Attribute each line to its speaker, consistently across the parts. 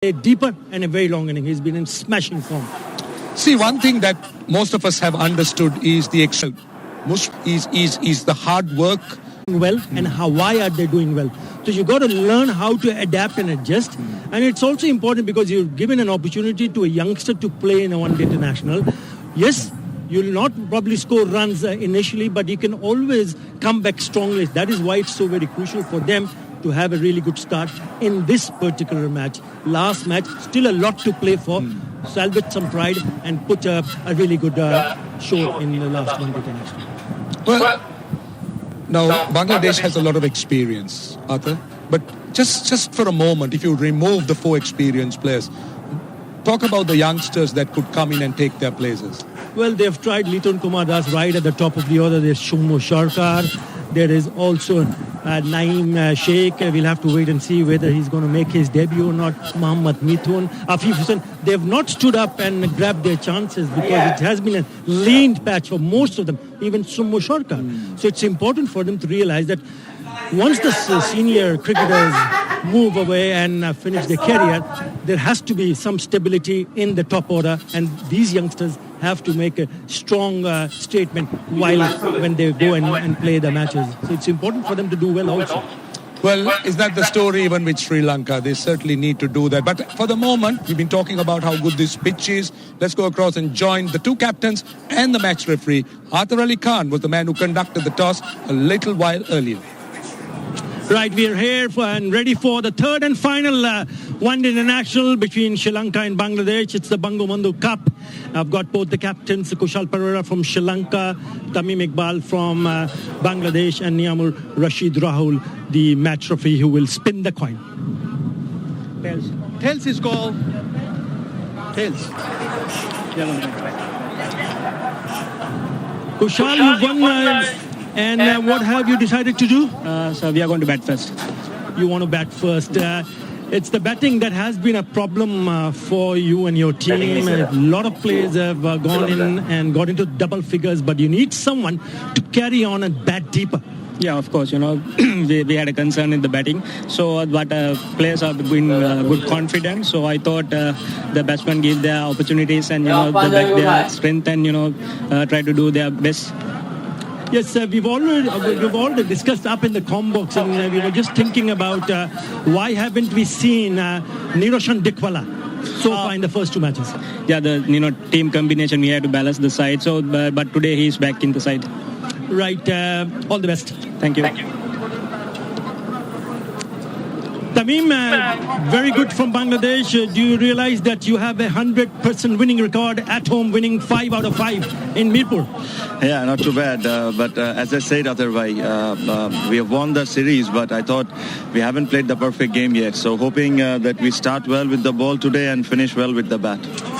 Speaker 1: a deeper and a very long inning. He's been in smashing form.
Speaker 2: See, one thing that most of us have understood is the excel. Is the hard work.
Speaker 1: Well, and why are they doing well? So you got to learn how to adapt and adjust. And it's also important because you're given an opportunity to a youngster to play in a one-day international. Yes, you'll not probably score runs initially, but you can always come back strongly. That is why it's so very crucial for them to have a really good start in this particular match. Last match, still a lot to play for. Salvage some pride and put a really good show in the last one-day international.
Speaker 2: Well, now Bangladesh has a lot of experience, Arthur. But just for a moment, if you remove the 4 experienced players, talk about the youngsters that could come in and take their places.
Speaker 1: Well, they've tried Liton Kumar Das right at the top of the order. There's Shummo Sharkar. There is also Naeem Sheikh. We'll have to wait and see whether he's going to make his debut or not. Mohammad Mithun, Afif Hussain. They've not stood up and grabbed their chances because it has been a lean patch for most of them, even Shummo Sharkar. So it's important for them to realize that once the senior cricketers move away and finish their career, there has to be some stability in the top order, and these youngsters have to make a strong statement when they go and play the matches. So it's important for them to do well also.
Speaker 2: Well, is that the story even with Sri Lanka? They certainly need to do that. But for the moment, we've been talking about how good this pitch is. Let's go across and join the 2 captains and the match referee. Arthur Ali Khan was the man who conducted the toss a little while earlier.
Speaker 1: Right, we are here and ready for the third and final one-day international between Sri Lanka and Bangladesh. It's the Bangabandhu Cup. I've got both the captains, Kushal Perera from Sri Lanka, Tamim Iqbal from Bangladesh, and Niamur Rashid Rahul, the match referee, who will spin the coin. Tails.
Speaker 3: Tails is called. Tails.
Speaker 1: Kushal, you've won. And what have you decided to do?
Speaker 4: So we are going to bat first.
Speaker 1: You want to bat first. It's the batting that has been a problem for you and your team. A lot of players have gone in and got into double figures, but you need someone to carry on and bat deeper.
Speaker 4: Yeah, of course. We had a concern in the batting. So, but players have been good confidence. So I thought the batsmen give their opportunities and, they back their strength and, try to do their best.
Speaker 1: Yes, we've already discussed up in the comm box, and we were just thinking about why haven't we seen Niroshan Dikwala so far in the first 2 matches?
Speaker 4: Yeah, the team combination, we had to balance the side. So, but today he's back in the side.
Speaker 1: Right. All the best.
Speaker 4: Thank you.
Speaker 1: Tamim, very good from Bangladesh. Do you realize that you have a 100% winning record at home, winning 5 out of 5 in Mirpur?
Speaker 5: Yeah, not too bad. But as I said, otherwise, we have won the series, but I thought we haven't played the perfect game yet. So hoping that we start well with the ball today and finish well with the bat.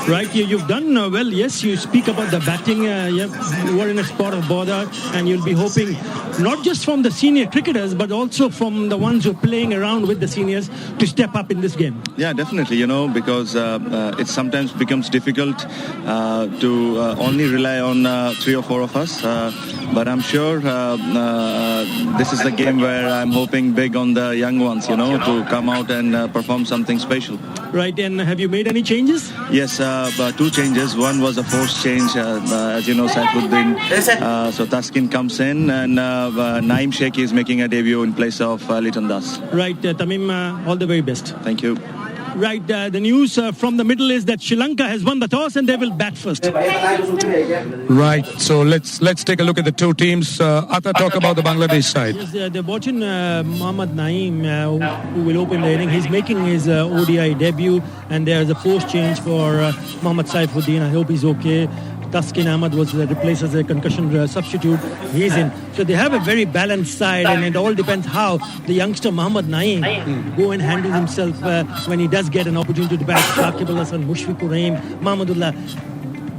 Speaker 1: Right, you've done well. Yes, you speak about the batting. You were in a spot of bother, and you'll be hoping not just from the senior cricketers, but also from the ones who are playing around with the seniors to step up in this game.
Speaker 5: Yeah, definitely, because it sometimes becomes difficult to only rely on 3 or 4 of us. But I'm sure this is the game where I'm hoping big on the young ones, to come out and perform something special.
Speaker 1: Right, and have you made any changes?
Speaker 5: Yes, 2 changes. One was a forced change, as you know, Saifuddin. So Taskin comes in, and Naeem Sheikh is making a debut in place of Liton Das.
Speaker 1: Right, Tamim, all the very best.
Speaker 5: Thank you.
Speaker 1: Right, the news from the middle is that Sri Lanka has won the toss and they will bat first.
Speaker 2: Right, so let's take a look at the 2 teams. Atta, talk about the Bangladesh side.
Speaker 1: Yes, they're watching Mohammad Naeem, who will open the inning. He's making his ODI debut, and there's a post change for Mohammad Saifuddin. I hope he's okay. Taskin Ahmad was replaced as a concussion substitute. He's in. So they have a very balanced side, and it all depends how the youngster Mohammad Naeem go and handle himself when he does get an opportunity to bat. Shakib Al Hasan, Mushfiqur Rahim, Mahmudullah.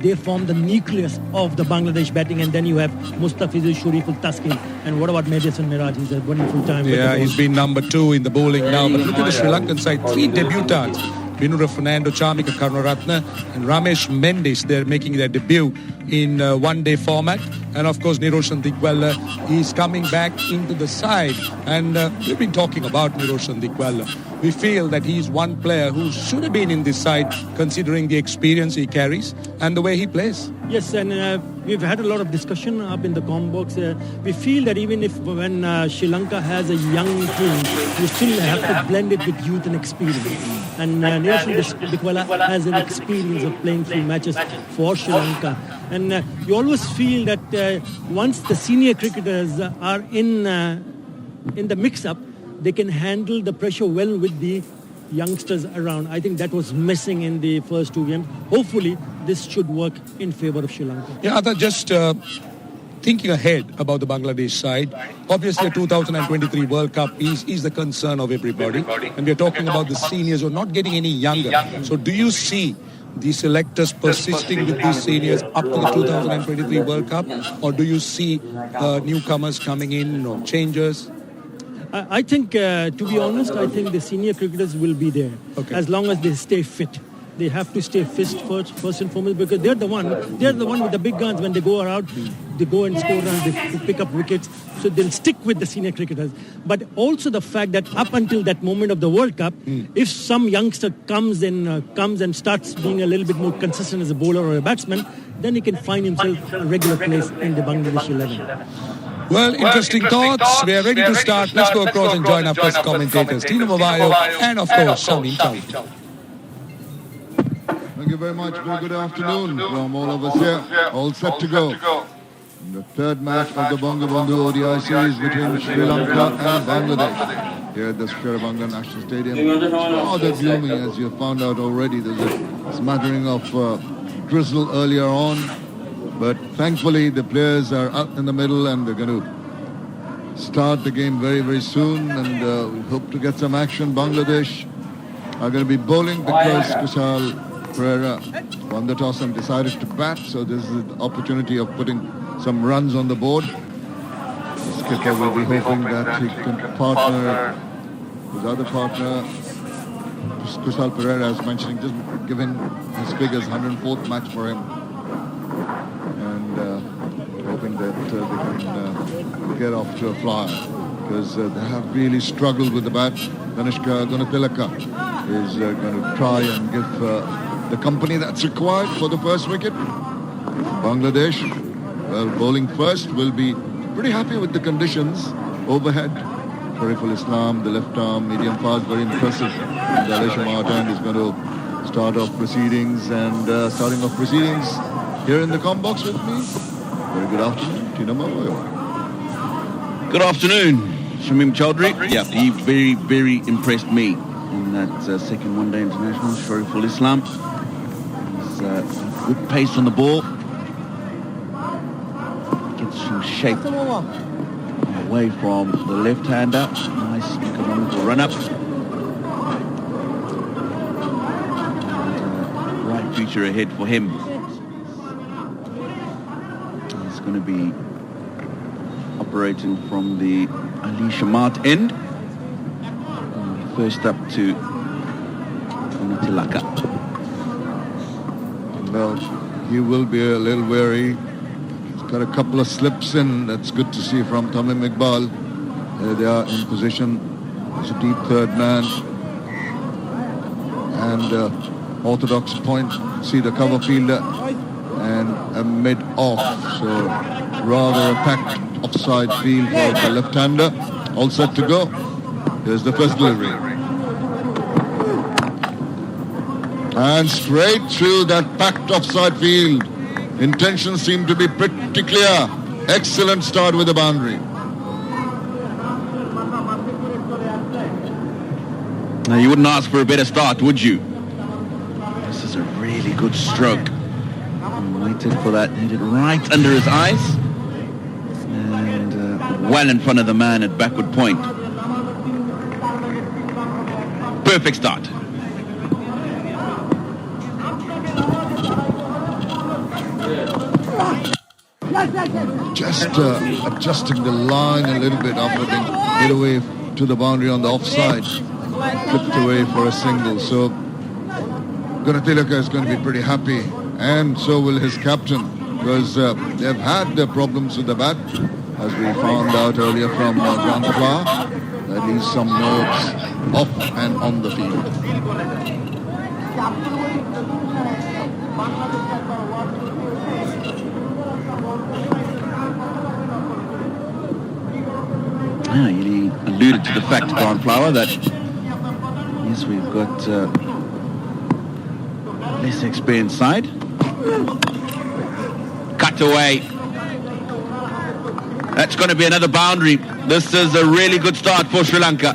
Speaker 1: They form the nucleus of the Bangladesh batting, and then you have Mustafizur Shariful Taskin. And what about Madison Miraj? He's a wonderful time.
Speaker 2: Yeah, he's been number 2 in the bowling now. But look at the Sri Lankan side, 3 debutants. Vinura Fernando, Chamika Karunaratne and Ramesh Mendis. They're making their debut in one-day format. And of course, Niroshan Dikwella is coming back into the side. And we've been talking about Niroshan Dikwella. We feel that he's one player who should have been in this side considering the experience he carries and the way he plays.
Speaker 1: Yes, and we've had a lot of discussion up in the com box. We feel that even if when Sri Lanka has a young team, you still have to blend it with youth and experience. And Niroshan Dikwella has an experience of playing few matches for Sri Lanka. And you always feel that once the senior cricketers are in the mix-up, they can handle the pressure well with the youngsters around. I think that was missing in the first two games. Hopefully, this should work in favor of Sri Lanka.
Speaker 2: Yeah, Arthur, just thinking ahead about the Bangladesh side, obviously the 2023 World Cup is the concern of everybody. And we're talking about the seniors who are not getting any younger. So do you see the selectors persisting with these seniors up to the 2023 World Cup? Or do you see newcomers coming in or changers?
Speaker 1: I think, to be honest, I think the senior cricketers will be there as long as they stay fit. They have to stay fit first and foremost because they're the one with the big guns. When they go out, they go and score runs, they pick up wickets. So they'll stick with the senior cricketers. But also the fact that up until that moment of the World Cup, if some youngster comes and starts being a little bit more consistent as a bowler or a batsman, then he can find himself a regular place in the Bangladesh 11.
Speaker 2: Well, interesting thoughts. We are ready to start. Let's go across and join our first commentators, Tina Mabayo and, of course, Shamin Chowdhury.
Speaker 6: Thank you very much. Very good afternoon from all of us here. All set to go. The third match of the Bangabandhu ODI series between Sri Lanka and Bangladesh here at the Srilanka National Stadium. It's rather gloomy, as you have found out already. There's a smattering of drizzle earlier on. But thankfully, the players are out in the middle and they're going to start the game very, very soon. And we hope to get some action. Bangladesh are going to be bowling because Kushal Pereira won the toss and decided to bat. So this is the opportunity of putting some runs on the board. The skipper will be hoping that he can partner his other partner. Kushal Pereira, as mentioning, just given his figures, 104th match for him. Hoping that they can get off to a flyer because they have really struggled with the bat. Kanishka Gunatilaka is going to try and give the company that's required for the first wicket. Bangladesh, well, bowling first, will be pretty happy with the conditions overhead. Shariful Islam, the left arm, medium fast, very impressive. And Alisha Martin is going to start off proceedings and starting off proceedings here in the com box with me. Very good afternoon, Tina Mabayo.
Speaker 7: Good afternoon, Shamim Chowdhury. Yeah, he very, very impressed me in that second one-day international. Shariful Islam. He's good pace on the ball. Gets some shape away from the left-hander. Nice economical run-up. Bright future ahead for him. Going to be operating from the Ali Shamat end. First up to Tilaka.
Speaker 6: Well, he will be a little wary. He's got a couple of slips in. That's good to see from Tamim Iqbal. There they are in position. It's a deep third man. And orthodox point. See the cover fielder. And a mid-off, so rather a packed offside field for the left-hander. All set to go. Here's the first delivery. And straight through that packed offside field. Intentions seem to be pretty clear. Excellent start with the boundary.
Speaker 7: Now, you wouldn't ask for a better start, would you? This is a really good stroke. Waited for that, hit it right under his eyes and well in front of the man at backward point. Perfect start.
Speaker 6: Just adjusting the line a little bit after being hit away to the boundary on the offside. Flipped away for a single. So Gunatilaka is going to be pretty happy, and so will his captain, because they've had their problems with the bat, as we found out earlier from Ground Flower. That leaves some nerves off and on the field.
Speaker 7: He alluded to the fact, Ground Flower, that yes, we've got less experienced side. Cut away. That's going to be another boundary. This is a really good start for Sri Lanka.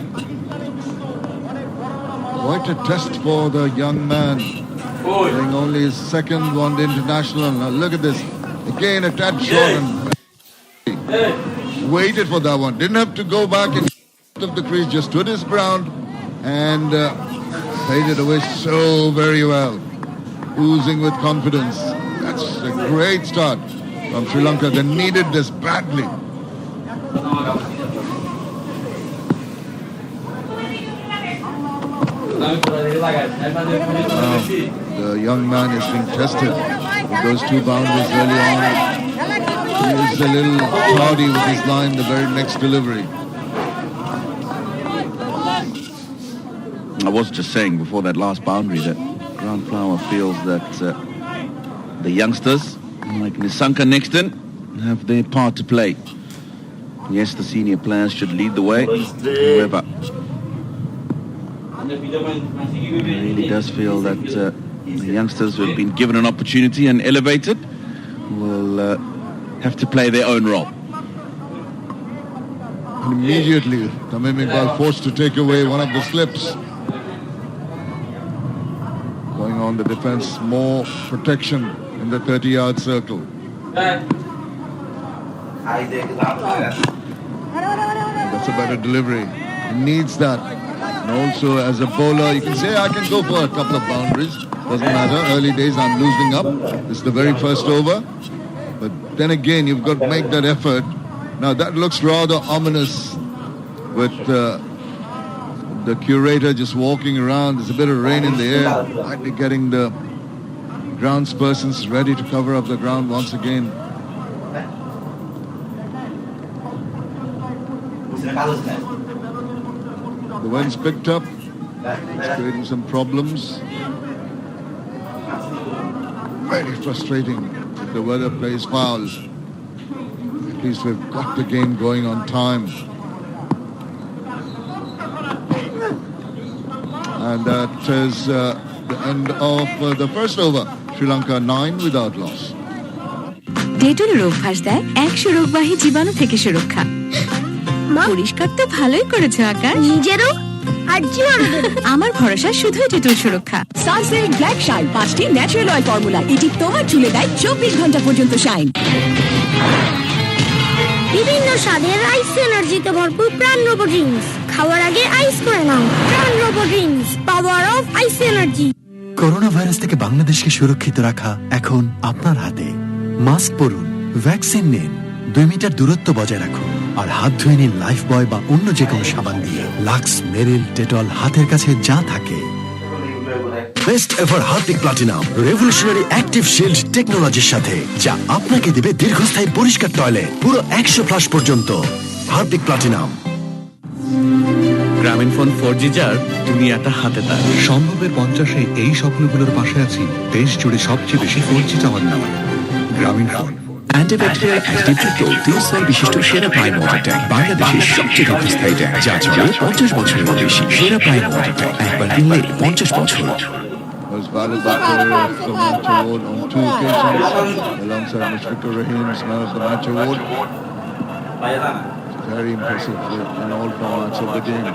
Speaker 6: Quite a test for the young man. Playing only his second one-day international. Now look at this. Again a tad short and waited for that one. Didn't have to go back in of the crease. Just stood his ground and played it away so very well. Oozing with confidence. That's a great start from Sri Lanka. They needed this badly. The young man is being tested with those two boundaries early on. He is a little tardy with his line the very next delivery.
Speaker 7: I was just saying before that last boundary that Ground Flower feels that the youngsters, like Nisanka Nexton, have their part to play. Yes, the senior players should lead the way. However, he really does feel that the youngsters who have been given an opportunity and elevated will have to play their own role.
Speaker 6: And immediately, Tamim Iqbal forced to take away one of the slips. Going on the defense, more protection in the 30-yard circle. That's a better delivery. He needs that. And also, as a bowler, you can say, I can go for a couple of boundaries. Doesn't matter. Early days, I'm losing up. This is the very first over. But then again, you've got to make that effort. Now, that looks rather ominous with the curator just walking around. There's a bit of rain in the air. Might be getting the groundspersons ready to cover up the ground once again. The wind's picked up. It's creating some problems. Very frustrating if the weather plays foul. At least we've got the game going on time. And that is the end of the first over. Sri Lanka 9 without loss.
Speaker 8: ডেটলের অভ্যাস দেয় 100 রোগবাহী জীবাণু থেকে সুরক্ষা। পরিষ্কার তো ভালোই করেছো আকাশ। নিজেরও আর জীবাণুদের আমার ভরসা শুধুই ডেটল সুরক্ষা। সানসিল্ক ব্ল্যাক শাইন 5টি ন্যাচারাল অয়েল ফর্মুলা। এটি তোমার চুলে দেয় 24 ঘন্টা পর্যন্ত শাইন। বিভিন্ন স্বাদের আইস এনার্জিতে ভরপুর প্রাণরব ড্রিঙ্কস। খাওয়ার আগে আইস করে নাও। প্রাণরব drinks, power of ice energy.
Speaker 9: Corona virus থেকে বাংলাদেশকে সুরক্ষিত রাখা এখন আপনার হাতে। মাস্ক পরুন, ভ্যাকসিন নিন, 2 মিটার দূরত্ব বজায় রাখুন, আর হাত ধুয়ে নিন লাইফ বয় বা অন্য যে কোনো সাবান দিয়ে। লাক্স, মেরিল, ডেটল হাতের কাছে যা থাকে। Best ever Harpic platinum revolutionary active shield টেকনোলজির সাথে, যা আপনাকে দেবে দীর্ঘস্থায়ী পরিষ্কার টয়লেট পুরো 100 ফ্লাশ পর্যন্ত। Harpic platinum.
Speaker 10: গ্রামীণফোন 4G যার দুনিয়াটা হাতে তার। সম্ভবের 50-এ এই স্বপ্নগুলোর পাশে আছি দেশ জুড়ে সবচেয়ে বেশি 4G টাওয়ার নেওয়া। গ্রামীণফোন।
Speaker 9: অ্যান্টিব্যাকটেরিয়াল অ্যাক্টিভ ট্রিপল 3 স্তর বিশিষ্ট সেরা প্রাইম ওয়াটার ট্যাঙ্ক, বাংলাদেশের সবচেয়ে দীর্ঘস্থায়ী ট্যাঙ্ক, যা চলে 50 বছরের বেশি। সেরা প্রাইম ওয়াটার ট্যাঙ্ক, একবার কিনলে 50 বছর।
Speaker 6: Was valid batter of the match award on 2 occasions, alongside Mushfiqur Rahim's man of the match award. Very impressive in all formats of the game.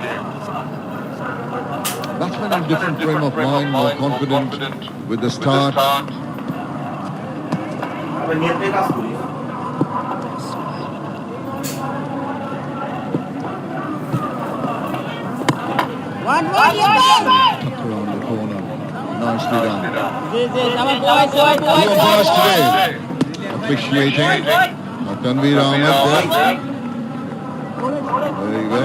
Speaker 6: Batsmen in different frame of mind, more confident with the start. Tuck around the corner. Nicely done. Two umpires today officiating. Tanveer Ahmed there. There you go.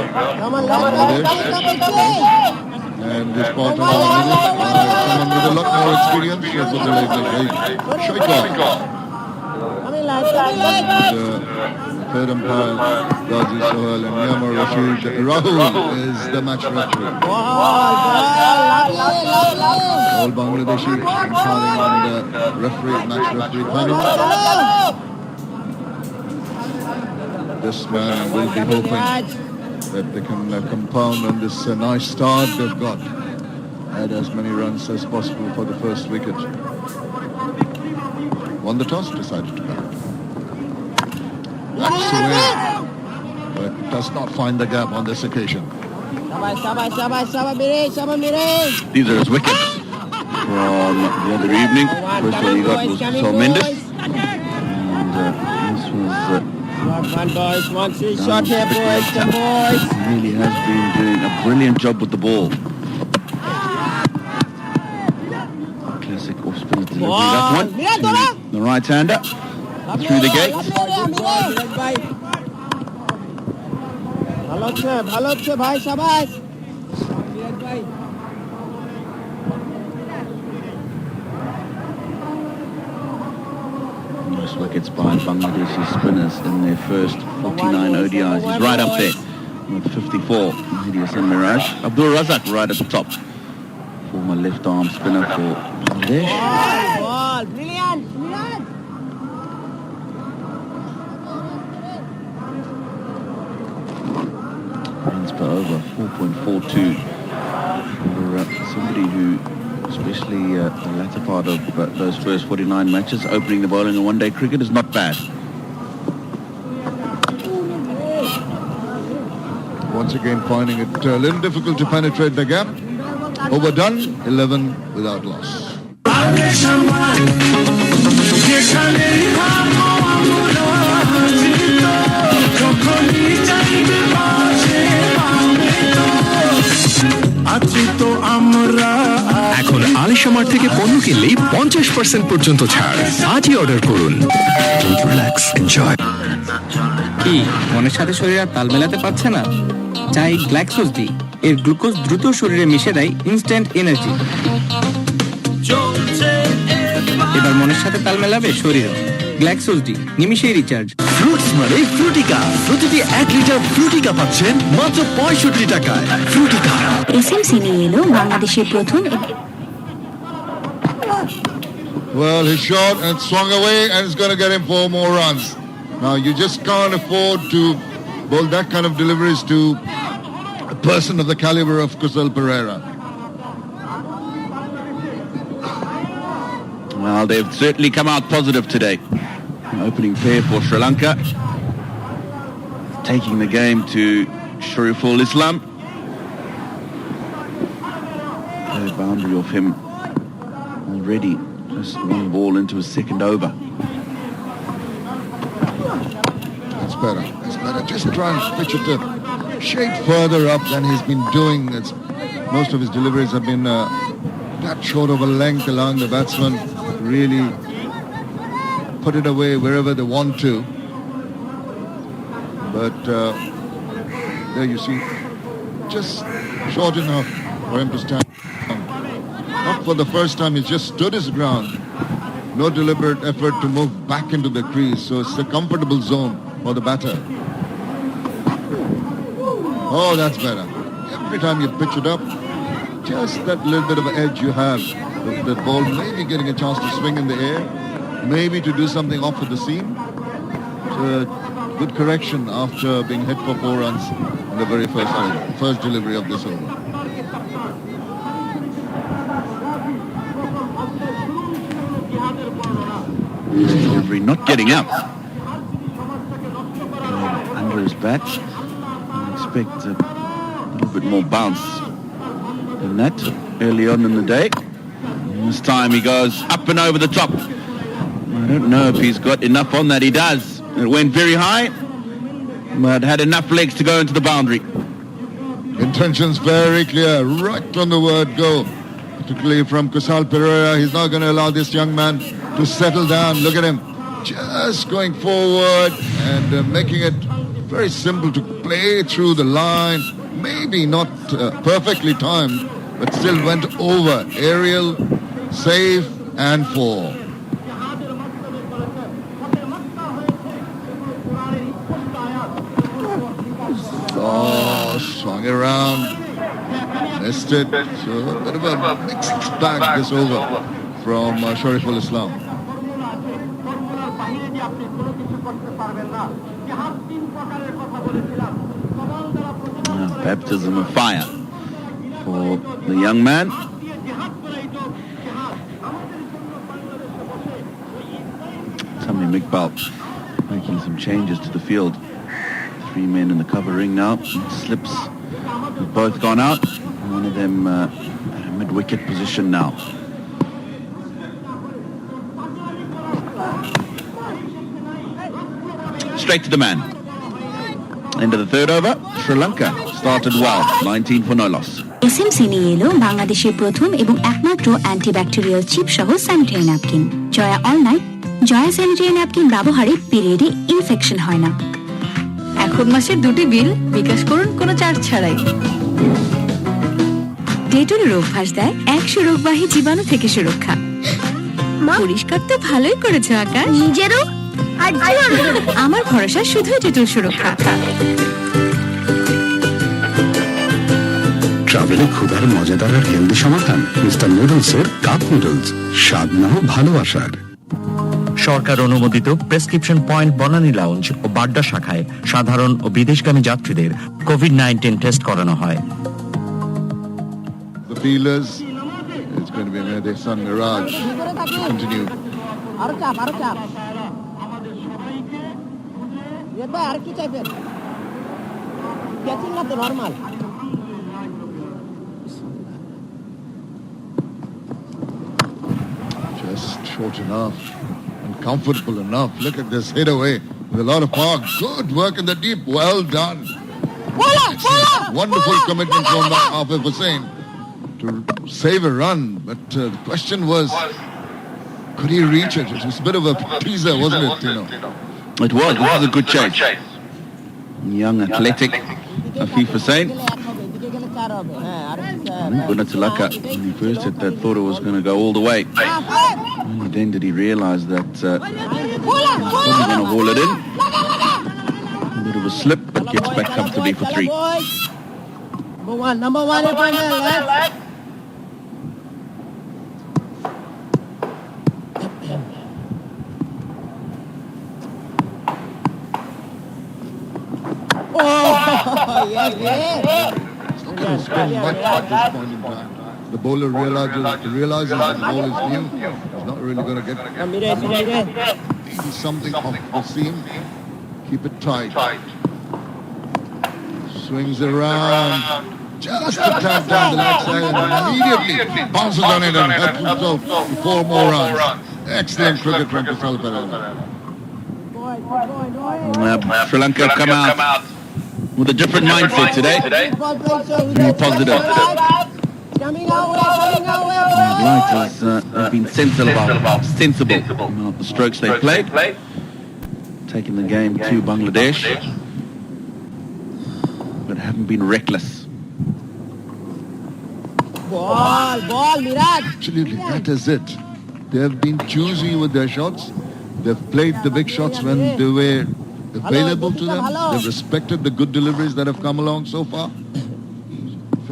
Speaker 6: And this ball from the middle. Someone with a lot more experience for the Shaikh. Third umpire, Ghazi Sohail and Yamar Rashid. Rahul is the match referee. All Bangladeshi umpiring on the match referee panel. This man will be hoping that they can compound on this nice start they've got. Add as many runs as possible for the first wicket. Won the toss, decided to bat. That's away, but does not find the gap on this occasion.
Speaker 7: These are his wickets from the other evening. First one he got was Sol Mendes. And this was...
Speaker 11: shot here, boys.
Speaker 7: He really has been doing a brilliant job with the ball. Classic off-spinner delivery, that one. To the right-hander. Through the gate. Most wickets by Bangladeshi spinners in their first 49 ODIs. He's right up there with 54. Hassan Miraj. Abdul Razak right at the top. Former left-arm spinner for Bangladesh.
Speaker 11: Brilliant.
Speaker 7: Runs per over 4.42 for somebody who, especially the latter part of those first 49 matches, opening the bowling in one-day cricket is not bad.
Speaker 6: Once again finding it a little difficult to penetrate the gap. Overdone, 11 without loss.
Speaker 10: এখন আলিশামার থেকে পণ্য কিনলেই 50% পর্যন্ত ছাড়। আজই order করুন। Relax, enjoy.
Speaker 12: কি মনের সাথে শরীর আর তাল মেলাতে পারছে না? চাই গ্ল্যাক্সোস ডি। এর গ্লুকোজ দ্রুত শরীরে মিশে দেয় ইনস্ট্যান্ট এনার্জি। এবার মনের সাথে তাল মেলাবে শরীর। গ্ল্যাক্সোস ডি, নিমিশেই রিচার্জ।
Speaker 9: ফ্রুটস মানে ফ্রুটিকা। প্রতিটি 1 লিটার ফ্রুটিকা পাচ্ছেন মাত্র 65 টাকায়। ফ্রুটিকা।
Speaker 8: এসএমসি নিয়ে এলো বাংলাদেশের প্রথম।
Speaker 6: Well, his shot and swung away, and it's going to get him 4 more runs. Now, you just can't afford to bowl that kind of deliveries to a person of the caliber of Kusal Pereira.
Speaker 7: Well, they've certainly come out positive today. An opening pair for Sri Lanka. Taking the game to Shariful Islam. Third boundary of him already. Just one ball into his second over.
Speaker 6: That's better. Just try and pitch it a shade further up than he's been doing. Most of his deliveries have been that short of a length, allowing the batsman really put it away wherever they want to. But there you see, just short enough for him to stand. Not for the first time, he just stood his ground. No deliberate effort to move back into the crease, so it's a comfortable zone for the batter. Oh, that's better. Every time you pitch it up, just that little bit of edge you have, the ball maybe getting a chance to swing in the air, maybe to do something off of the seam. It's a good correction after being hit for 4 runs in the very first delivery of this over.
Speaker 7: Delivery not getting up. Under his bat. I expect a little bit more bounce than that early on in the day. This time he goes up and over the top. I don't know if he's got enough on that. He does. It went very high, but had enough legs to go into the boundary.
Speaker 6: Intentions very clear, right on the word go. Particularly from Kusal Pereira. He's not going to allow this young man to settle down. Look at him. Just going forward and making it very simple to play through the line. Maybe not perfectly timed, but still went over. Aerial safe and 4. Oh, swung around, missed it. So a bit of a mixed bag this over from Shariful Islam.
Speaker 7: Baptism of fire for the young man. Tamim Iqbal making some changes to the field. 3 men in the cover ring now. Slips have both gone out. One of them mid-wicket position now. Straight to the man. End of the third over. Sri Lanka started well. 19 for no loss.
Speaker 8: SMC নিয়ে এলো বাংলাদেশের প্রথম এবং একমাত্র antibacterial chip সহ sanitary napkin Joya all night. Joya sanitary napkin ব্যবহারে পিরিয়ডে infection হয় না। এখন মাসের 2টি বিল বিকাশ করুন কোনো চার্জ ছাড়াই। ডেটলের অভ্যাস দেয় 100 রোগবাহী জীবাণু থেকে সুরক্ষা। পরিষ্কার তো ভালোই করেছো আকাশ। নিজেরও আর আমার ভরসা শুধুই ডেটল সুরক্ষা।
Speaker 9: ট্রাভেলে ক্ষুধার মজাদার আর হেলদি সমাধান মিস্টার নুডলসের কাপ নুডলস, স্বাদ নাও ভালোবাসার।
Speaker 13: সরকার অনুমোদিত প্রেসক্রিপশন পয়েন্ট বনানী লাউঞ্জ ও বাড্ডা শাখায় সাধারণ ও বিদেশগামী যাত্রীদের কোভিড-19 টেস্ট করানো হয়।
Speaker 6: The feelers, it's going to be their son Miraj to continue.
Speaker 11: আরো চাপ ভাই আর কি চাইবেন? ক্যাচিং না তো normal.
Speaker 6: Just short enough and comfortable enough. Look at this hit away with a lot of power. Good work in the deep. Well done. Wonderful commitment from Hafez Hussain to save a run. But the question was, could he reach it? It was a bit of a teaser, wasn't it?
Speaker 7: It was. This was a good chase. Young, athletic Hafez Hussain. Gunatilaka, when he first hit that, thought it was going to go all the way. Only then did he realise that he was going to haul it in. A bit of a slip, but gets back comfortably for 3.
Speaker 11: Number one, left.
Speaker 6: It's not going to spend much at this point in time. The bowler realizes that the ball is new. He's not really going to get something off the seam. Keep it tight. Swings around. Just a tap down the leg side and immediately bounces on it and helps himself to 4 more runs. Excellent cricket from Kusal Perera.
Speaker 7: Sri Lanka have come out with a different mindset today. More positive. Lighters have been sensible about the strokes they played. Taking the game to Bangladesh, but haven't been reckless.
Speaker 11: Ball, Miraj.
Speaker 6: Absolutely, that is it. They have been choosy with their shots. They've played the big shots when they were available to them. They've respected the good deliveries that have come along so far.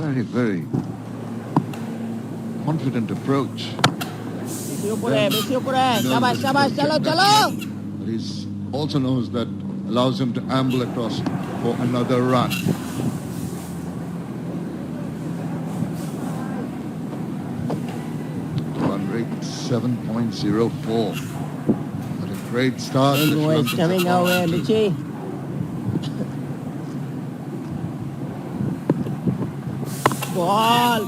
Speaker 6: Very, very confident approach. But he also knows that allows him to amble across for another run. Run rate 7.04. What a great start.
Speaker 11: Coming our way, Michi. Ball.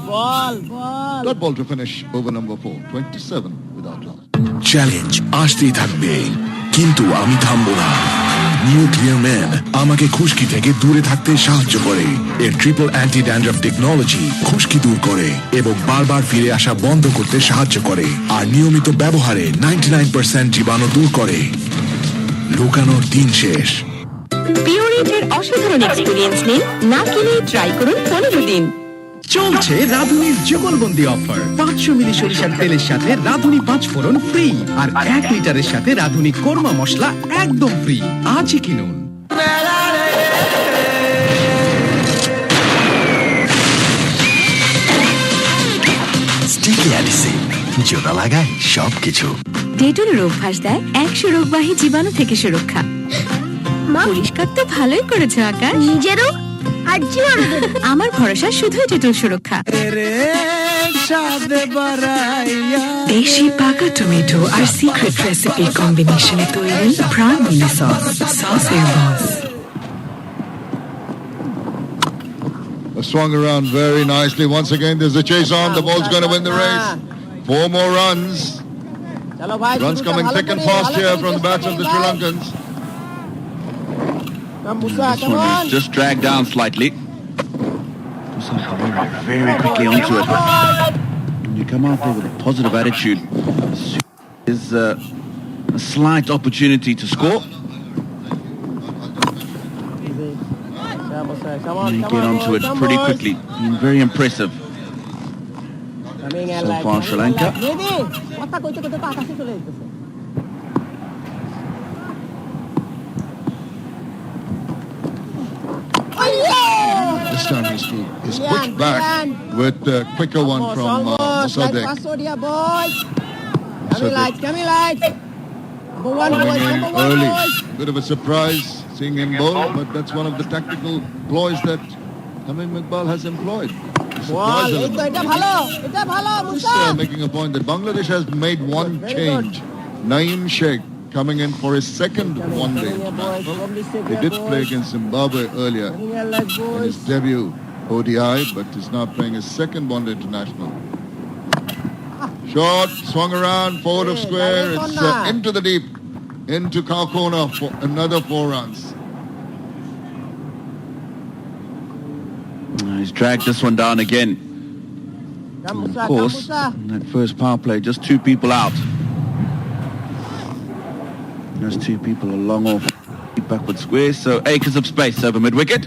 Speaker 6: Dot ball to finish over number 4. 27 without loss.
Speaker 9: Challenge আসতেই থাকবে, কিন্তু আমি থামবো না। Nuclear man আমাকে খুশকি থেকে দূরে থাকতে সাহায্য করে। এর ট্রিপল অ্যান্টি ড্যান্ড্রাফ টেকনোলজি খুশকি দূর করে এবং বারবার ফিরে আসা বন্ধ করতে সাহায্য করে, আর নিয়মিত ব্যবহারে 99% জীবাণু দূর করে। লুকানোর দিন শেষ।
Speaker 8: পিওরিটের অসাধারণ এক্সপিরিয়েন্স নিন, না কিনে ট্রাই করুন 15 দিন।
Speaker 14: চলছে রাধুনির যুগলবন্দি অফার 500 মিলি সরিষার তেলের সাথে রাধুনি 5 ফোড়ন ফ্রি আর 1 লিটারের সাথে রাধুনি কোরমা মশলা একদম ফ্রি। আজই কিনুন।
Speaker 9: স্টিকি অ্যালিসে জোড়া লাগায় সবকিছু।
Speaker 8: ডেটলের অভ্যাস দেয় 100 রোগবাহী জীবাণু থেকে সুরক্ষা। পরিষ্কার তো ভালোই করেছো আকাশ। নিজেরও আর জীবাণু। আমার ভরসা শুধুই ডেটল সুরক্ষা।
Speaker 15: দেশি পাকা টমেটো আর সিক্রেট রেসিপির কম্বিনেশনে তৈরি প্রাণ মিনি সস, সসের বস।
Speaker 6: Swung around very nicely. Once again, there's a chase on. The ball's going to win the race. 4 more runs. Runs coming thick and fast here from the bats of the Sri Lankans.
Speaker 7: This one is just dragged down slightly. Just have to work very quickly onto it. When you come out there with a positive attitude, there's a slight opportunity to score. And you get onto it pretty quickly. Been very impressive so far, Sri Lanka.
Speaker 6: This time he's pushed back with a quicker one from Musadek. Early. Bit of a surprise seeing him bowl, but that's one of the tactical ploys that Tamim Iqbal has employed. Making a point that Bangladesh has made one change. Naeem Sheikh coming in for his second one-day international. He did play against Zimbabwe earlier in his debut ODI, but is now playing his second one-day international. Short, swung around, forward of square. It's into the deep, into cow corner for another 4 runs.
Speaker 7: He's dragged this one down again. And of course, in that first power play, just 2 people out. There's 2 people along off backward square, so acres of space over mid-wicket.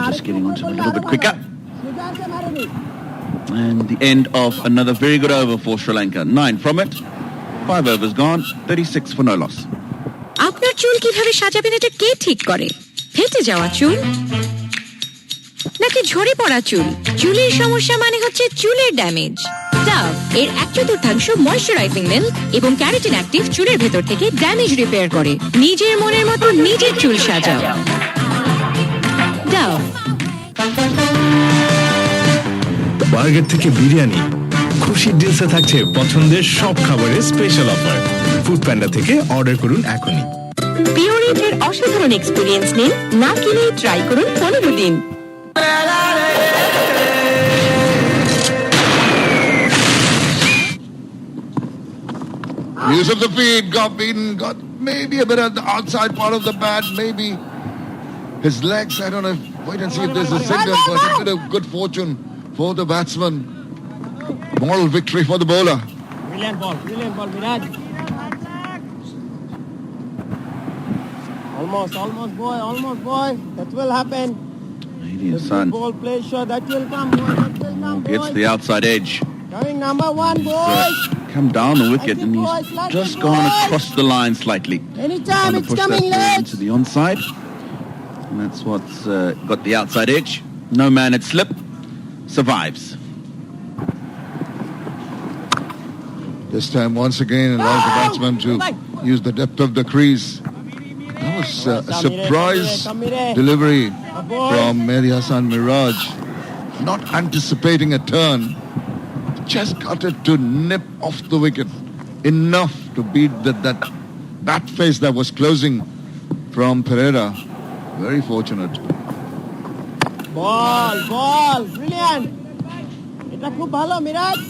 Speaker 7: Just getting onto it a little bit quicker. And the end of another very good over for Sri Lanka. 9 from it. 5 overs gone. 36 for no loss.
Speaker 8: আপনার চুল কিভাবে সাজাবেন এটা কে ঠিক করে? ফেটে যাওয়া চুল নাকি ঝরে পড়া চুল? চুলের সমস্যা মানে হচ্ছে চুলের ড্যামেজ। ডাভ এর 1/4 ময়শ্চারাইজিং মিল্ক এবং ক্যারাটিন অ্যাক্টিভ চুলের ভেতর থেকে ড্যামেজ রিপেয়ার করে। নিজের মনের মতো নিজের চুল সাজাও। ডাভ।
Speaker 16: বার্গার থেকে বিরিয়ানি, খুশির ডিলসে থাকছে পছন্দের সব খাবারের স্পেশাল অফার। ফুড প্যান্ডা থেকে অর্ডার করুন এখনই।
Speaker 8: পিওরিটের অসাধারণ এক্সপেরিয়েন্স নিন, না কিনেই ট্রাই করুন 15 দিন।
Speaker 6: Use of the feet, got beaten, got maybe a bit at the outside part of the bat, maybe his legs, I don't know, wait and see if there's a signal, but a bit of good fortune for the batsman. Moral victory for the bowler.
Speaker 11: Brilliant ball, Miraj. Almost boy, that will happen.
Speaker 7: Son
Speaker 11: Ball play sure that will come, boy,
Speaker 7: gets the outside edge.
Speaker 11: Coming number 1, boys.
Speaker 7: Come down the wicket and he's just gone across the line slightly.
Speaker 11: Anytime it's coming
Speaker 7: late to the onside, and that's what's got the outside edge. No man at slip, survives.
Speaker 6: This time once again allows the batsman to use the depth of the crease. That was a surprise delivery from Mehdi Hassan Miraj, not anticipating a turn. Just got it to nip off the wicket enough to beat that bat face that was closing from Pereira. Very fortunate.
Speaker 11: Ball, brilliant. Eta khub bhalo Miraj.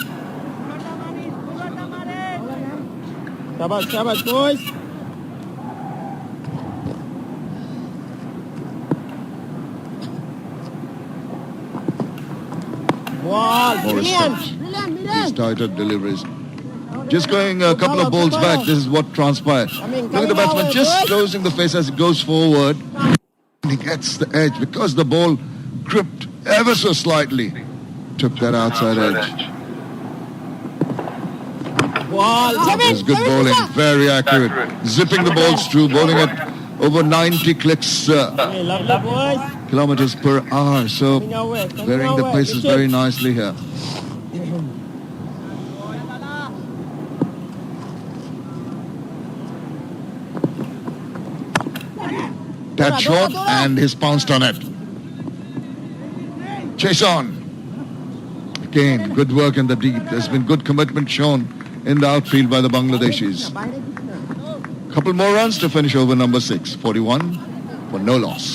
Speaker 11: Shabash boys. Ball, brilliant.
Speaker 6: These tighter deliveries. Just going a couple of balls back, this is what transpired. Look at the batsman just closing the face as he goes forward. And he gets the edge because the ball gripped ever so slightly. Took that outside edge. It's good bowling, very accurate. Zipping the balls through, bowling at over 90 clicks kilometers per hour. So varying the paces very nicely here. That shot and he's pounced on it. Chase on. Again, good work in the deep. There's been good commitment shown in the outfield by the Bangladeshis. Couple more runs to finish over number 6. 41 for no loss.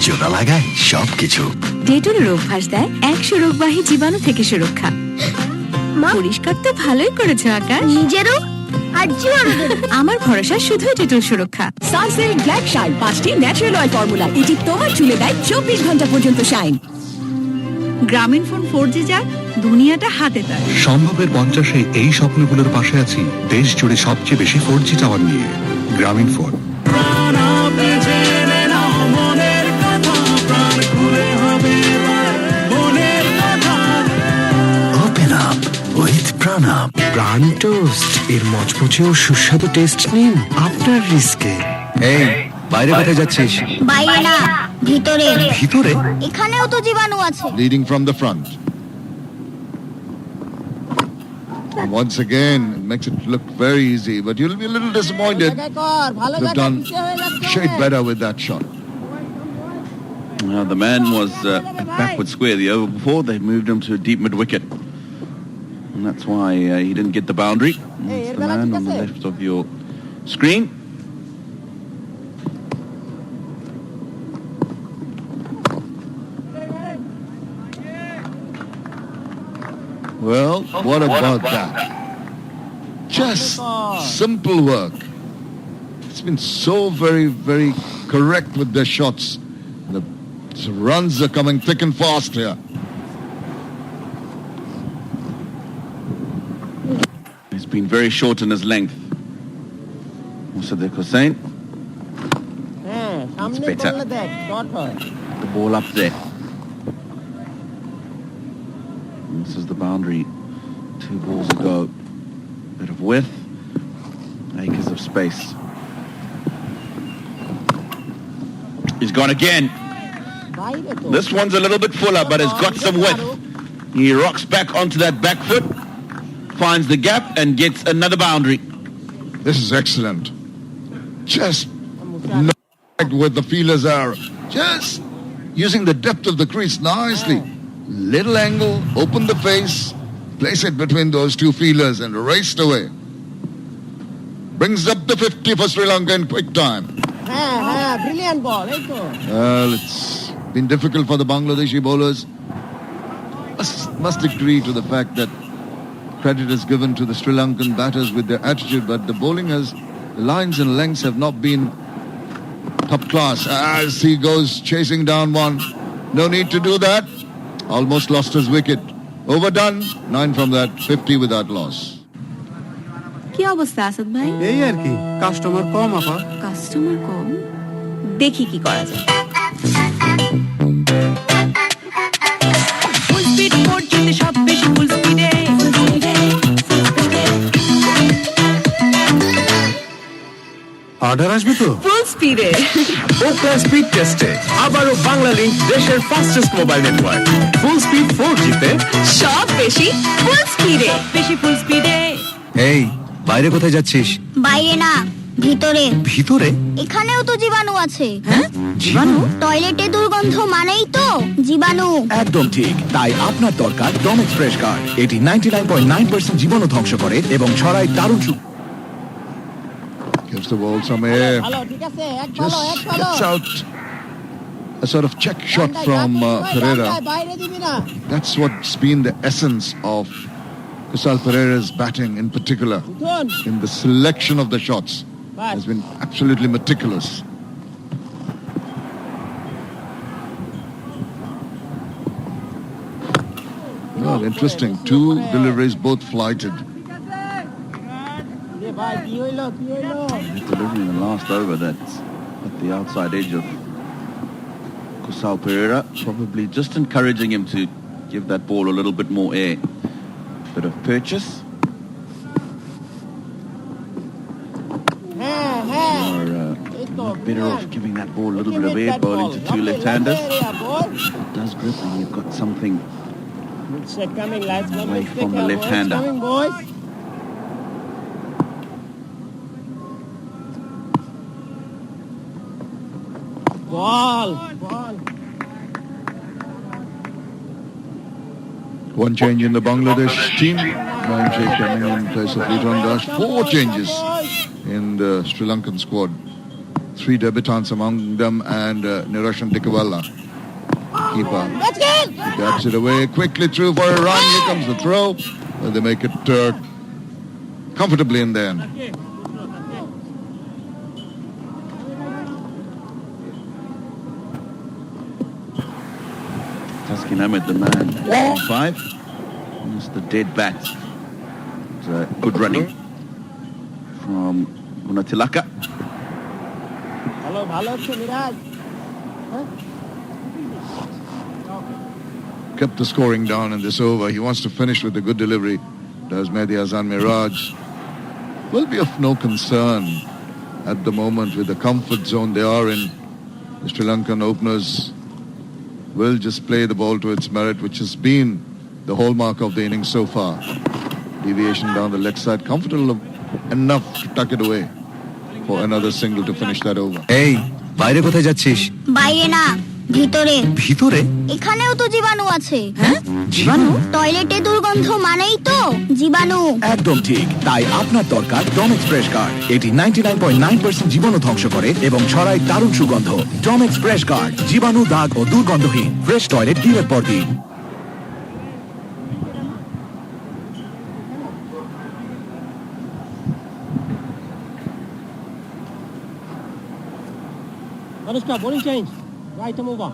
Speaker 9: জোড়া লাগায় সবকিছু।
Speaker 8: ডেটলের অভ্যাস দেয় 100 রোগবাহী জীবাণু থেকে সুরক্ষা। পরিষ্কার তো ভালোই করেছো আকাশ। নিজেরও আর জীবাণুদের। আমার ভরসা শুধুই ডেটল সুরক্ষা।
Speaker 15: সানসিল্ক ব্ল্যাক শাইন 5টি ন্যাচারাল অয়েল ফর্মুলা, এটি তোমার চুলে দেয় 24 ঘন্টা পর্যন্ত শাইন।
Speaker 8: গ্রামীণ ফোন 4G যাক, দুনিয়াটা হাতে তার।
Speaker 10: সম্ভবের 50-এ এই স্বপ্নগুলোর পাশে আছি দেশ জুড়ে সবচেয়ে বেশি 4G টাওয়ার নিয়ে। গ্রামীণ ফোন।
Speaker 9: প্রাণ টোস্ট এর মচমচে ও সুস্বাদু টেস্ট নিন আপনার রিস্কে।
Speaker 7: এই বাইরে কোথায় যাচ্ছিস?
Speaker 17: বাইরে না, ভিতরে।
Speaker 7: ভিতরে?
Speaker 17: এখানেও তো জীবাণু আছে।
Speaker 6: Leading from the front. And once again, it makes it look very easy, but you'll be a little disappointed. They've done shade better with that shot.
Speaker 7: The man was at backward square the over before. They moved him to deep mid-wicket. And that's why he didn't get the boundary. That's the man on the left of your screen.
Speaker 6: Well, what about that? Just simple work. It's been so very, very correct with their shots. The runs are coming thick and fast here.
Speaker 7: He's been very short in his length. Musaddiq Hussain. It's better. The ball up there. This is the boundary. 2 balls ago. Bit of width. Acres of space. He's gone again. This one's a little bit fuller, but it's got some width. He rocks back onto that back foot, finds the gap and gets another boundary.
Speaker 6: This is excellent. Just with the feelers are just using the depth of the crease nicely. Little angle, open the face, place it between those 2 feelers and raced away. Brings up the 50 for Sri Lanka in quick time.
Speaker 11: Brilliant ball.
Speaker 6: Well, it's been difficult for the Bangladeshi bowlers. Must agree to the fact that credit is given to the Sri Lankan batters with their attitude, but the bowling has, the lines and lengths have not been top class. As he goes chasing down one, no need to do that. Almost lost his wicket. Overdone, 9 from that, 50 without loss.
Speaker 8: কি অবস্থা আসাদ ভাই?
Speaker 3: এই আর কি, customer কম আপা।
Speaker 8: Customer কম? দেখি কি করা যায়। ফুল স্পিড 4G তে সব বেশি ফুল স্পিডে।
Speaker 16: অর্ডার আসবে তো
Speaker 8: ফুল স্পিডে।
Speaker 16: ওপরা স্পিড টেস্টে আবারও বাংলা লিংক দেশের fastest mobile network. Full speed 4G তে
Speaker 8: সব বেশি ফুল স্পিডে। বেশি ফুল স্পিডে।
Speaker 7: এই বাইরে কোথায় যাচ্ছিস?
Speaker 17: বাইরে না, ভিতরে।
Speaker 7: ভিতরে?
Speaker 17: এখানেও তো জীবাণু আছে।
Speaker 8: হ্যাঁ? জীবাণু?
Speaker 17: টয়লেটে দুর্গন্ধ মানেই তো জীবাণু।
Speaker 14: একদম ঠিক, তাই আপনার দরকার ডমেক্স ফ্রেশ গার্ড। এটি 99.9% জীবাণু ধ্বংস করে এবং ছড়ায় দারুণ
Speaker 6: Gives the ball some air. Just gets out a sort of check shot from Pereira. That's what's been the essence of Kusal Pereira's batting in particular, in the selection of the shots, has been absolutely meticulous. Well, interesting. Two deliveries, both flighted.
Speaker 7: Delivery in the last over that's at the outside edge of Kusal Pereira, probably just encouraging him to give that ball a little bit more air. Bit of purchase. Or better off giving that ball a little bit of air, bowling to two left-handers. It does grip and you've got something away from the left-hander.
Speaker 11: Ball.
Speaker 6: One change in the Bangladesh team. Naim Sheikh coming in place of Liton Das. 4 changes in the Sri Lankan squad. 3 debutants among them and Niroshan Dikawala. Keeper. He taps it away quickly through for a run. Here comes the throw. Well, they make it comfortably in the end.
Speaker 7: Taskin Ahmed, the man, 5. It's the dead bat. Good running from Gunatilaka.
Speaker 6: Kept the scoring down in this over. He wants to finish with a good delivery. Does Mehdi Hasan Miraj. Will be of no concern at the moment with the comfort zone they are in. The Sri Lankan openers will just play the ball to its merit, which has been the hallmark of the innings so far. Deviation down the leg side, comfortable enough to tuck it away for another single to finish that over.
Speaker 14: এই বাইরে কোথায় যাচ্ছিস?
Speaker 17: বাইরে না, ভিতরে।
Speaker 14: ভিতরে?
Speaker 17: এখানেও তো জীবাণু আছে।
Speaker 14: হ্যাঁ? জীবাণু?
Speaker 17: টয়লেটে দুর্গন্ধ মানেই তো জীবাণু।
Speaker 14: একদম ঠিক। তাই আপনার দরকার ডমেক্স ফ্রেশ গার্ড। এটি 99.9% জীবাণু ধ্বংস করে এবং ছড়ায় দারুণ সুগন্ধ। ডমেক্স ফ্রেশ গার্ড, জীবাণু, দাগ ও দুর্গন্ধহীন। ফ্রেশ টয়লেট দিনের পর দিন।
Speaker 11: Anushka, bowling change. Right to move on.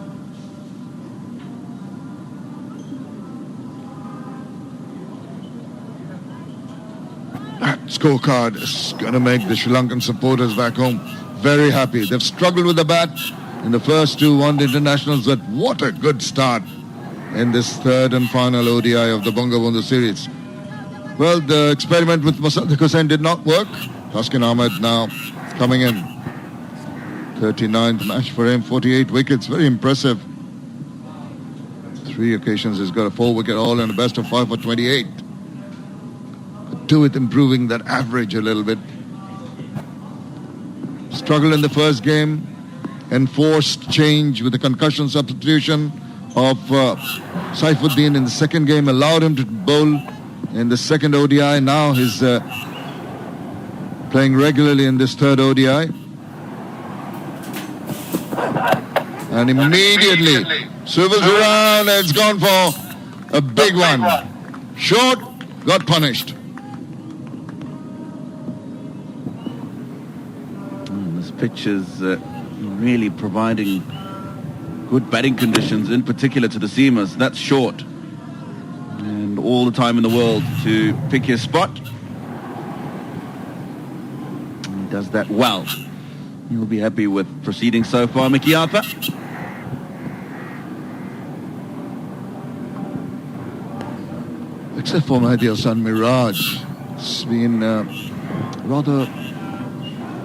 Speaker 6: That scorecard is going to make the Sri Lankan supporters back home very happy. They've struggled with the bat in the first 2 one-day internationals, but what a good start in this third and final ODI of the Bangabandhu series. Well, the experiment with Mosaddeq Hussain did not work. Taskin Ahmed now coming in. 39th match for him, 48 wickets, very impressive. 3 occasions he's got a 4-wicket haul and a best of 5 for 28. Could do with improving that average a little bit. Struggled in the first game, enforced change with the concussion substitution of Saifuddin in the second game, allowed him to bowl in the second ODI. Now he's playing regularly in this third ODI. And immediately swivels around and it's gone for a big one. Short, got punished.
Speaker 7: This pitch is really providing good batting conditions, in particular to the seamers. That's short. And all the time in the world to pick his spot. And he does that well. You'll be happy with proceeding so far, Mickey Arthur.
Speaker 6: Except for Mehdi Hasan Miraj, it's been rather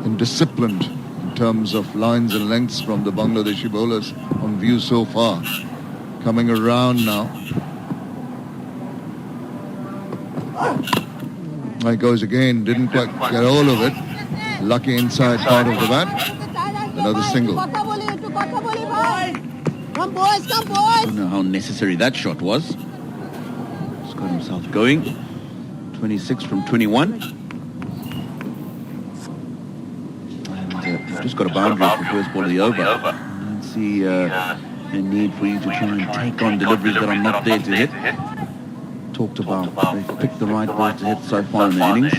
Speaker 6: indisciplined in terms of lines and lengths from the Bangladeshi bowlers on view so far. Coming around now. There goes again, didn't quite get all of it. Lucky inside part of the bat. Another single.
Speaker 11: Come boys, come boys.
Speaker 7: I don't know how necessary that shot was. He's got himself going. 26 from 21. And he's just got a boundary for the first ball of the over. I don't see a need for you to try and take on deliveries that are not there to hit. talked about. They've picked the right ball to hit so far in the innings,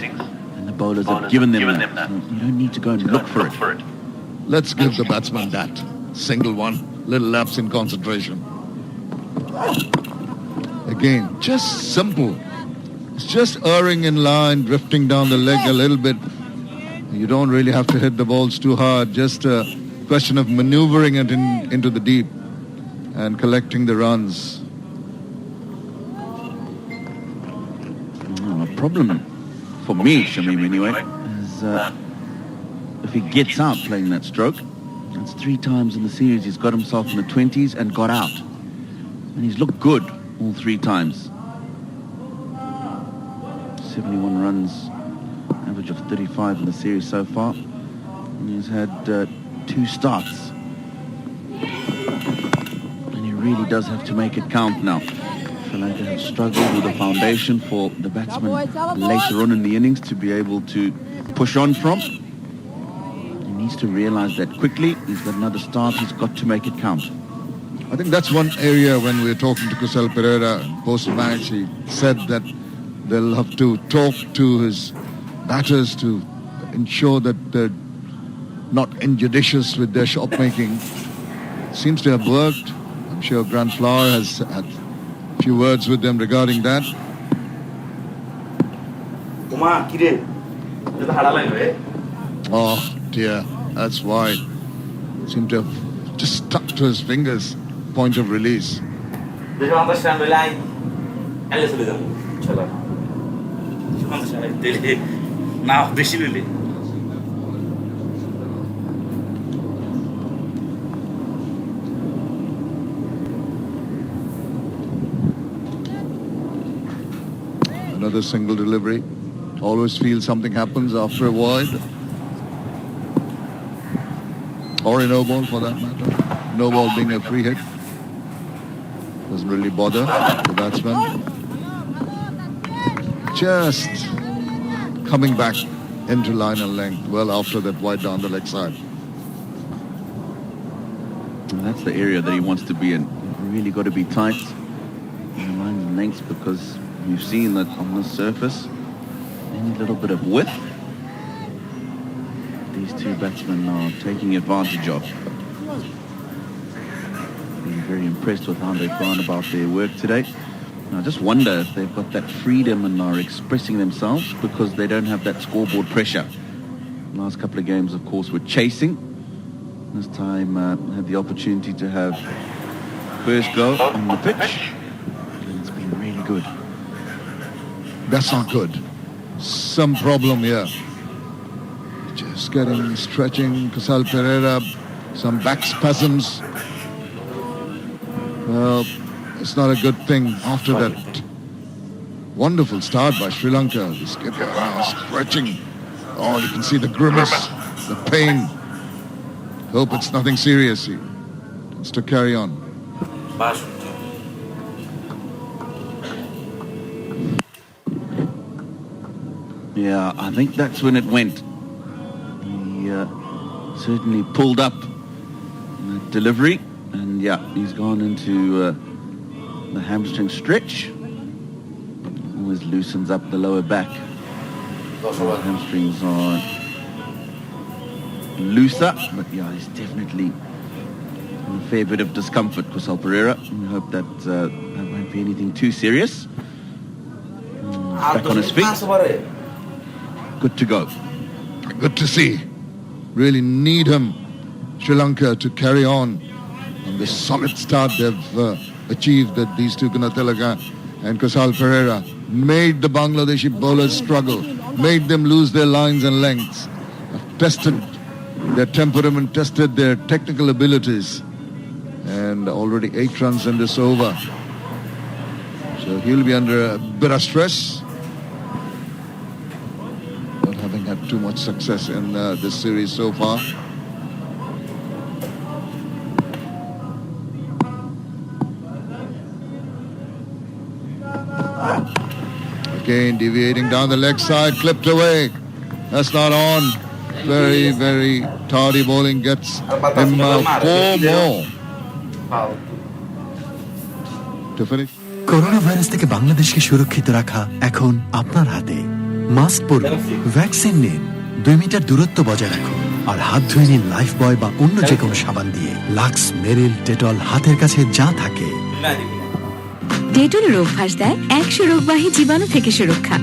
Speaker 7: and the bowlers have given them that. So you don't need to go and look for it.
Speaker 6: Let's give the batsman that. Single one, little lapse in concentration. Again, just simple. It's just erring in line, drifting down the leg a little bit. You don't really have to hit the balls too hard. Just a question of maneuvering it into the deep and collecting the runs.
Speaker 7: A problem for me, Shamim, anyway, is if he gets out playing that stroke. That's 3 times in the series he's got himself in the 20s and got out. And he's looked good all 3 times. 71 runs, average of 35 in the series so far. And he's had 2 starts. And he really does have to make it count now. Sri Lanka have struggled with the foundation for the batsman later on in the innings to be able to push on from. He needs to realize that quickly. He's got another start. He's got to make it count.
Speaker 6: I think that's one area when we were talking to Kusal Pereira post-match, he said that they'll have to talk to his batters to ensure that they're not injudicious with their shot making. Seems to have worked. I'm sure Grant Flower has had a few words with them regarding that. Oh dear, that's why. Seemed to have just stuck to his fingers. Point of release. Another single delivery. Always feel something happens after a void. Or a no ball for that matter. No ball being a free hit. Doesn't really bother the batsman. Just coming back into line and length well after that wide down the leg side.
Speaker 7: And that's the area that he wants to be in. Really got to be tight in line and lengths, because you've seen that on the surface, any little bit of width, these 2 batsmen are taking advantage of. Very impressed with how they've gone about their work today. And I just wonder if they've got that freedom and are expressing themselves because they don't have that scoreboard pressure. The last couple of games, of course, were chasing. This time had the opportunity to have first go on the pitch. And it's been really good.
Speaker 6: That's not good. Some problem here. Just getting, stretching, Kusal Pereira, some back spasms. Well, it's not a good thing after that wonderful start by Sri Lanka. Just get stretching. Oh, you can see the grimace, the pain. Hope it's nothing serious. He wants to carry on.
Speaker 7: Yeah, I think that's when it went. He certainly pulled up that delivery. And yeah, he's gone into the hamstring stretch. Always loosens up the lower back. The hamstrings are looser, but yeah, he's definitely in a fair bit of discomfort, Kusal Pereira. We hope that that won't be anything too serious. Back on his feet. Good to go.
Speaker 6: Good to see. Really need him, Sri Lanka, to carry on. And the solid start they've achieved, that these 2, Gunatalaga and Kusal Pereira, made the Bangladeshi bowlers struggle, made them lose their lines and lengths, tested their temperament, tested their technical abilities, and already 8 runs in this over. So he'll be under a bit of stress, not having had too much success in this series so far. Again, deviating down the leg side, clipped away. That's not on. Very, very tardy bowling gets him 4 more to finish.
Speaker 9: Corona virus থেকে বাংলাদেশকে সুরক্ষিত রাখা এখন আপনার হাতে। Mask পরুন, vaccine নিন, 2 metre দূরত্ব বজায় রাখুন, আর হাত ধুয়ে নিন লাইফ বয় বা অন্য যে কোনো সাবান দিয়ে। লাক্স, মেরিল, ডেটল হাতের কাছে যা থাকে।
Speaker 8: ডেটলের অভ্যাস দেয় 100 রোগবাহী জীবাণু থেকে সুরক্ষা।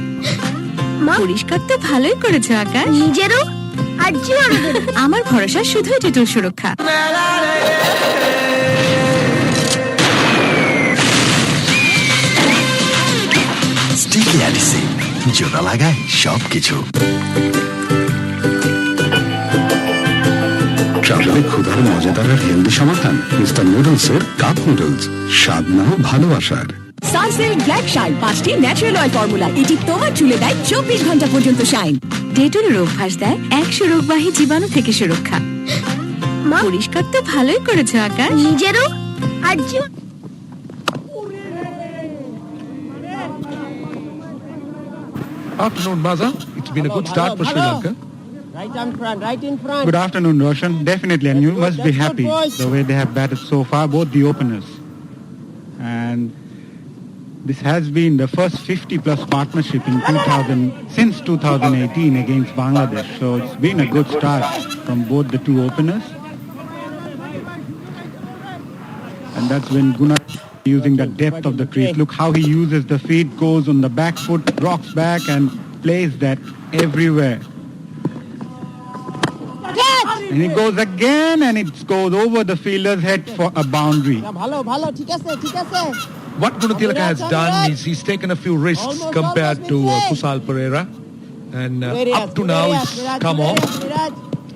Speaker 8: পরিষ্কার তো ভালোই করেছো আকাশ।
Speaker 17: নিজেরও আর জীবাণুদের।
Speaker 8: আমার ভরসা শুধুই ডেটল সুরক্ষা।
Speaker 9: স্টিকি অ্যাডিসিভ, জোড়া লাগায় সবকিছু।
Speaker 16: ট্রাভেলে ক্ষুধার মজাদার আর হেলদি সমাধান মিস্টার নুডলসের কাপ নুডলস, স্বাদ নাও ভালোবাসার।
Speaker 15: সানসিল্ক ব্ল্যাক শাইন 5টি ন্যাচারাল অয়েল ফর্মুলা, এটি তোমার চুলে দেয় 24 ঘন্টা পর্যন্ত শাইন।
Speaker 8: ডেটলের অভ্যাস দেয় 100 রোগবাহী জীবাণু থেকে সুরক্ষা। পরিষ্কার তো ভালোই করেছো আকাশ।
Speaker 17: নিজেরও আর
Speaker 2: Afternoon, Maza. It's been a good start for Sri Lanka.
Speaker 11: Right in front, right in front.
Speaker 3: Good afternoon, Roshan. Definitely, and you must be happy the way they have batted so far, both the openers. And this has been the first 50-plus partnership in since 2018 against Bangladesh. So it's been a good start from both the two openers. And that's when Gunnar using the depth of the crease. Look how he uses the feet, goes on the back foot, rocks back and plays that everywhere. And it goes again and it goes over the fielder's head for a boundary.
Speaker 11: ভালো ঠিক আছে ঠিক আছে।
Speaker 2: What Gunathilaka has done is he's taken a few risks compared to Kusal Pereira, and up to now he's come off.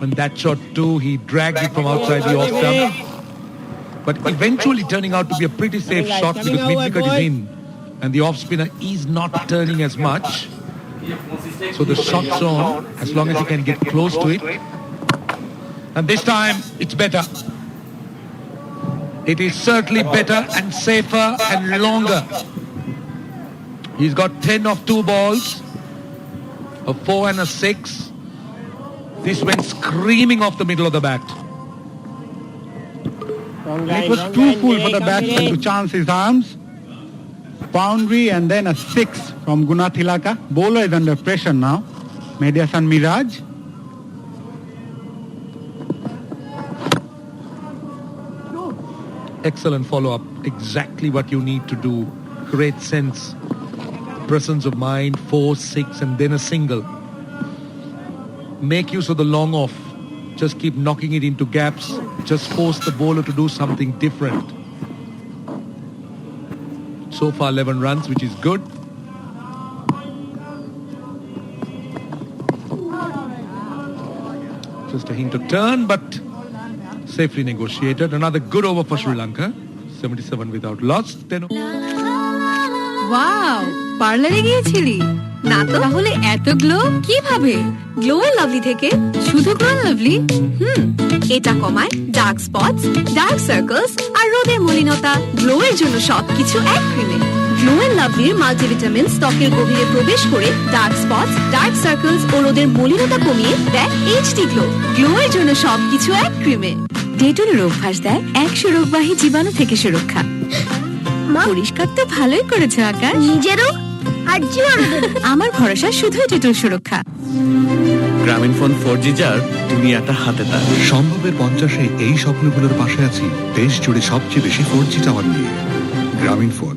Speaker 2: And that shot too, he dragged it from outside the off stump, but eventually turning out to be a pretty safe shot because mid-wicket is in, and the off spinner is not turning as much. So the shot's on as long as he can get close to it. And this time, it's better. It is certainly better and safer and longer. He's got 10 of 2 balls, a 4 and a 6. This went screaming off the middle of the bat.
Speaker 3: It was too full for the batsman to chance his arms. Boundary and then a 6 from Gunathilaka. Bowler is under pressure now. Mehdi Hasan Miraj.
Speaker 2: Excellent follow-up. Exactly what you need to do. Great sense. Presence of mind. 4, 6 and then a single. Make use of the long off. Just keep knocking it into gaps. Just force the bowler to do something different. So far 11 runs, which is good. Just a hint of turn, but safely negotiated. Another good over for Sri Lanka. 77 without loss.
Speaker 8: Wow, পার্লারে গিয়েছিলি? না তো, তাহলে এত glow কিভাবে? Glow and lovely থেকে। শুধু glow and lovely? এটা কমায় ডার্ক স্পটস, ডার্ক সার্কেলস আর রোদের মলিনতা। গ্লো এর জন্য সবকিছু এক ক্রিমে। গ্লো এন্ড লাভলির মাল্টিভিটামিন ত্বকের গভীরে প্রবেশ করে ডার্ক স্পটস, ডার্ক সার্কেলস ও রোদের মলিনতা কমিয়ে দেয় এইচডি গ্লো। গ্লো এর জন্য সবকিছু এক ক্রিমে। ডেটলের অভ্যাস দেয় 100 রোগবাহী জীবাণু থেকে সুরক্ষা। পরিষ্কার তো ভালোই করেছো আকাশ।
Speaker 17: নিজেরও আর জীবাণুদের।
Speaker 8: আমার ভরসা শুধুই ডেটল সুরক্ষা।
Speaker 10: গ্রামীণ ফোন 4G যার দুনিয়াটা হাতে তার। সম্ভবের 50-এ এই স্বপ্নগুলোর পাশে আছি দেশ জুড়ে সবচেয়ে বেশি 4G টাওয়ার নিয়ে। গ্রামীণ phone.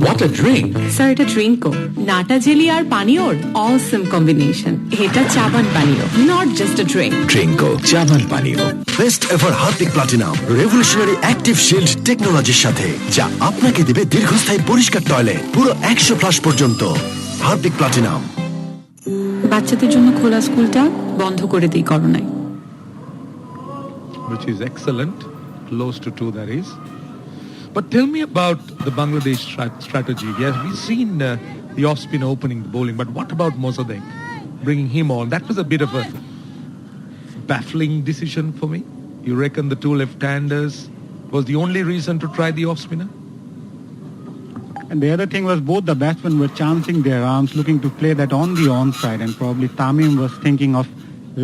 Speaker 15: What a drink! Sir, এটা ড্রিঙ্কো। নাটা জেলি আর পানীয়র awesome combination. এটা চাবান পানীয়, not just a drink.
Speaker 9: ড্রিঙ্কো চাবান পানীয়। Best ever Harpic platinum revolutionary active shield টেকনোলজির সাথে, যা আপনাকে দেবে দীর্ঘস্থায়ী পরিষ্কার টয়লেট পুরো 100 ফ্লাশ পর্যন্ত। Harpic platinum.
Speaker 15: বাচ্চাদের জন্য খোলা স্কুলটা বন্ধ করে দিই করোনায়।
Speaker 2: Which is excellent. Close to 2, that is. But tell me about the Bangladesh strategy. Yes, we've seen the off-spinner opening the bowling, but what about Mossadegh? Bringing him on. That was a bit of a baffling decision for me. You reckon the 2 left-handers was the only reason to try the off-spinner?
Speaker 3: And the other thing was both the batsmen were chancing their arms, looking to play that on the onside, and probably Tamim was thinking of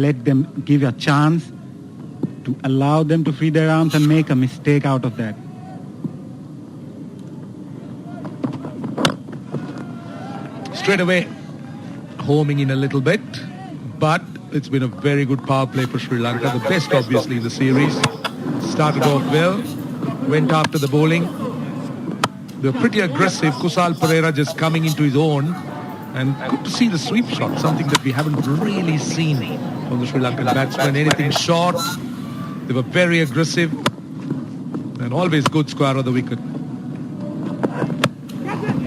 Speaker 3: let them give a chance to allow them to free their arms and make a mistake out of that.
Speaker 2: straight away homing in a little bit, but it's been a very good power play for Sri Lanka, the best obviously in the series. Started off well, went after the bowling. They were pretty aggressive. Kusal Perera just coming into his own, and good to see the sweep shot, something that we haven't really seen from the Sri Lankan batsmen. Anything short, they were very aggressive, and always good square of the wicket.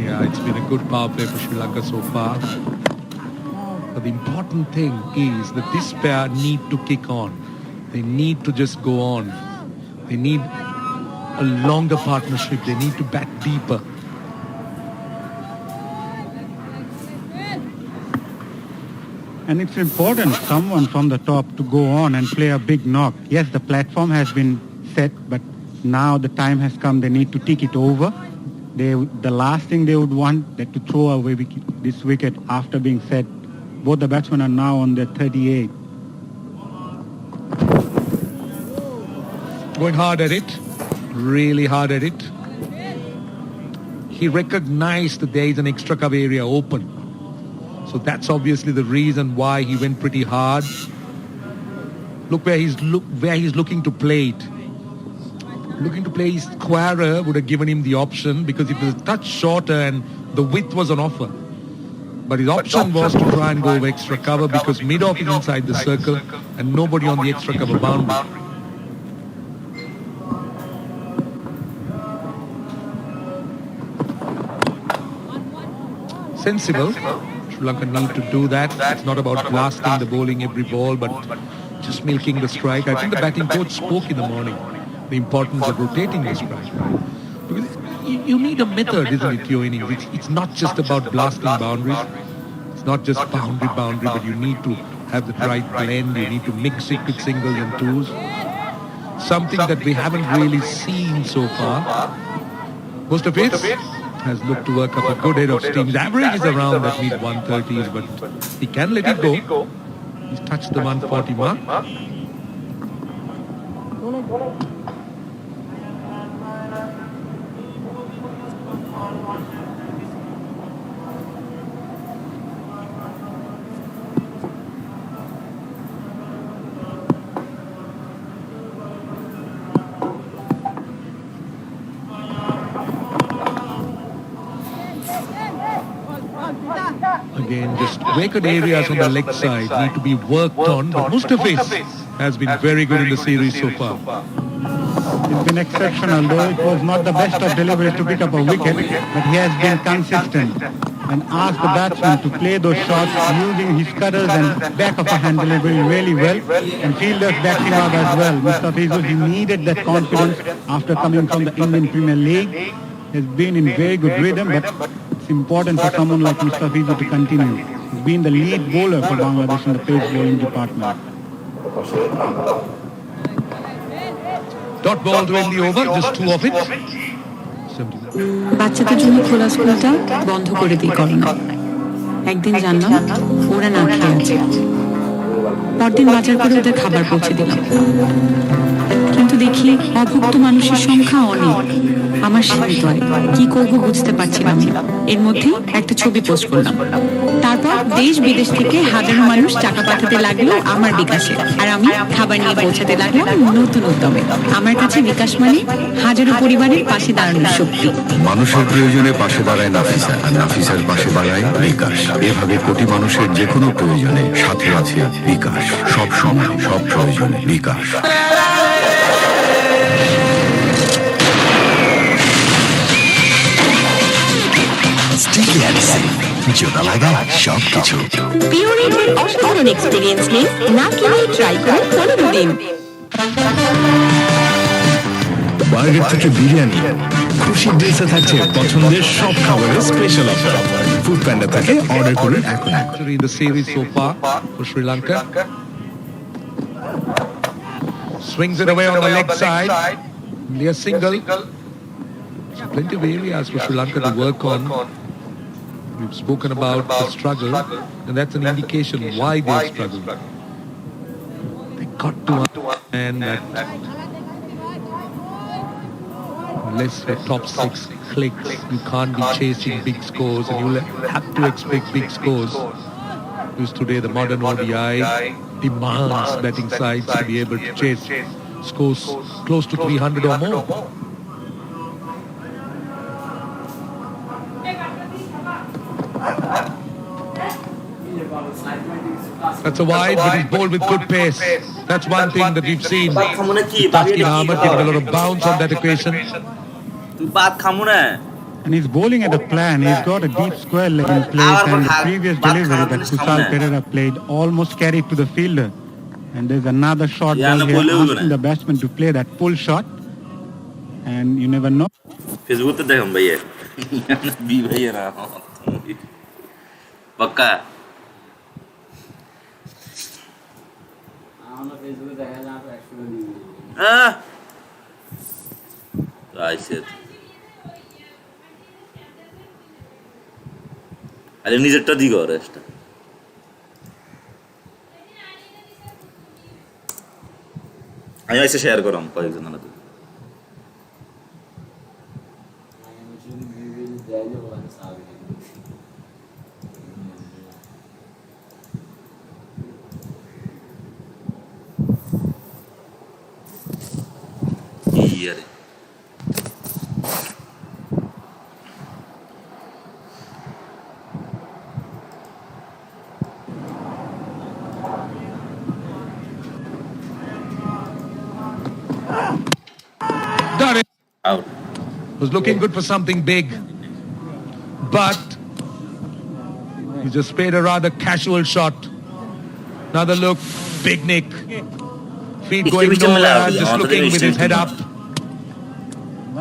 Speaker 2: Yeah, it's been a good power play for Sri Lanka so far. But the important thing is that this pair need to kick on. They need to just go on. They need a longer partnership. They need to bat deeper.
Speaker 3: And it's important someone from the top to go on and play a big knock. Yes, the platform has been set, but now the time has come. They need to tick it over. The last thing they would want that to throw away this wicket after being set. Both the batsmen are now on their 38.
Speaker 2: Going hard at it. Really hard at it. He recognized that there is an extra cover area open. So that's obviously the reason why he went pretty hard. Look where he's looking to play it. Looking to play his squarer would have given him the option, because it was a touch shorter and the width was on offer. But his option was to try and go over extra cover, because mid-off is inside the circle and nobody on the extra cover boundary. Sensible. Sri Lanka need to do that. It's not about blasting the bowling every ball, but just milking the strike. I think the batting coach spoke in the morning the importance of rotating the strike. Because you need a method, isn't it, your innings? It's not just about blasting boundaries. It's not just boundary, but you need to have the right blend. You need to mix it with singles and twos. Something that we haven't really seen so far. Most of it has looked to work up a good head of steam. His average is around that mid-130s, but he can let it go. He's touched the 140 mark. Again, just vacant areas on the leg side need to be worked on, but Mustafiz has been very good in the series so far.
Speaker 3: It's been exceptional, though it was not the best of delivery to pick up a wicket, but he has been consistent and asked the batsman to play those shots using his cutters and back of a hand delivery really well, and fielders backed him up as well. Mustafiz, he needed that confidence after coming from the Indian Premier League. Has been in very good rhythm, but it's important for someone like Mustafiz to continue. He's been the lead bowler for Bangladesh in the pace bowling department.
Speaker 2: Dot ball to end the over, just two of it.
Speaker 15: বাচ্চাদের জন্য খোলা স্কুলটা বন্ধ করে দিই corona. একদিন জানলাম ওরা না খেয়ে আছে, পরদিন বাজার করে ওদের খাবার পৌঁছে দিলাম, কিন্তু দেখি অভুক্ত মানুষের সংখ্যা অনেক। আমার সীমিত আয়, কি করবো বুঝতে পারছিলাম না। এর মধ্যে একটা ছবি পোস্ট করলাম, তারপর দেশ বিদেশ থেকে হাজারো মানুষ টাকা পাঠাতে লাগলো আমার বিকাশে, আর আমি খাবার নিয়ে পৌঁছাতে লাগলাম নতুন উদ্যমে। আমার কাছে বিকাশ মানে হাজারো পরিবারের পাশে দাঁড়ানোর শক্তি।
Speaker 18: মানুষের প্রয়োজনে পাশে দাঁড়ায় নাফিসা, আর নাফিসার পাশে দাঁড়ায় বিকাশ। এভাবে কোটি মানুষের যে কোনো প্রয়োজনে সাথে আছে বিকাশ। সব সময়, সব প্রয়োজনে বিকাশ। জোড়া লাগায় সবকিছু।
Speaker 8: পিওরিটের অসাধারণ এক্সপিরিয়েন্স নিন, না কিনে ট্রাই করুন 15 দিন।
Speaker 16: বার্গার থেকে বিরিয়ানি, খুশি ডিলসে থাকছে পছন্দের সব খাবারের স্পেশাল অফার। ফুড প্যান্ডা থেকে অর্ডার করুন এখন।
Speaker 2: In the series so far for Sri Lanka. Swings it away on the leg side. Near single. Plenty of areas for Sri Lanka to work on. We've spoken about the struggle, and that's an indication why they struggle. They got to understand that unless the top six clicks, you can't be chasing big scores, and you'll have to expect big scores. Because today the modern ODI demands betting sides to be able to chase scores close to 300 or more. That's a wide, but he's bowled with good pace. That's one thing that we've seen. Taskin Ahmed getting a lot of bounce on that occasion.
Speaker 3: And he's bowling at a plan. He's got a deep square leg in place, and the previous delivery that Kusal Perera played almost carried to the fielder. And there's another short ball here asking the batsman to play that pull shot. And you never know.
Speaker 19: ফেসবুকে দেখুন ভাইয়া B ভাইয়েরা পাক্কা আরে নিজেরটা দিগ রেস্টটা আমি এসে শেয়ার করাম কয়েকজন না ইয়ারে
Speaker 2: Done it. Out. Was looking good for something big, but he just played a rather casual shot. Another look, big nick. Feet going nowhere, just looking with his head up.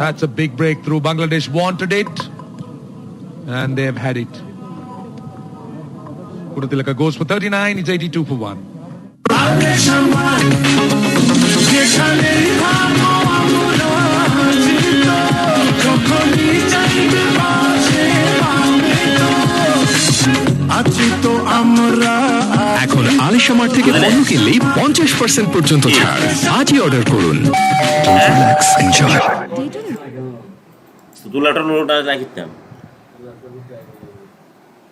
Speaker 2: That's a big breakthrough. Bangladesh wanted it, and they have had it. Kudatilaka goes for 39. It's 82 for 1.
Speaker 16: এখন Alisha mart থেকে পণ্য কিনলেই 50% পর্যন্ত ছাড়। আজই order করুন। Relax enjoy.
Speaker 19: তুলাটা লোটা রাখিতাম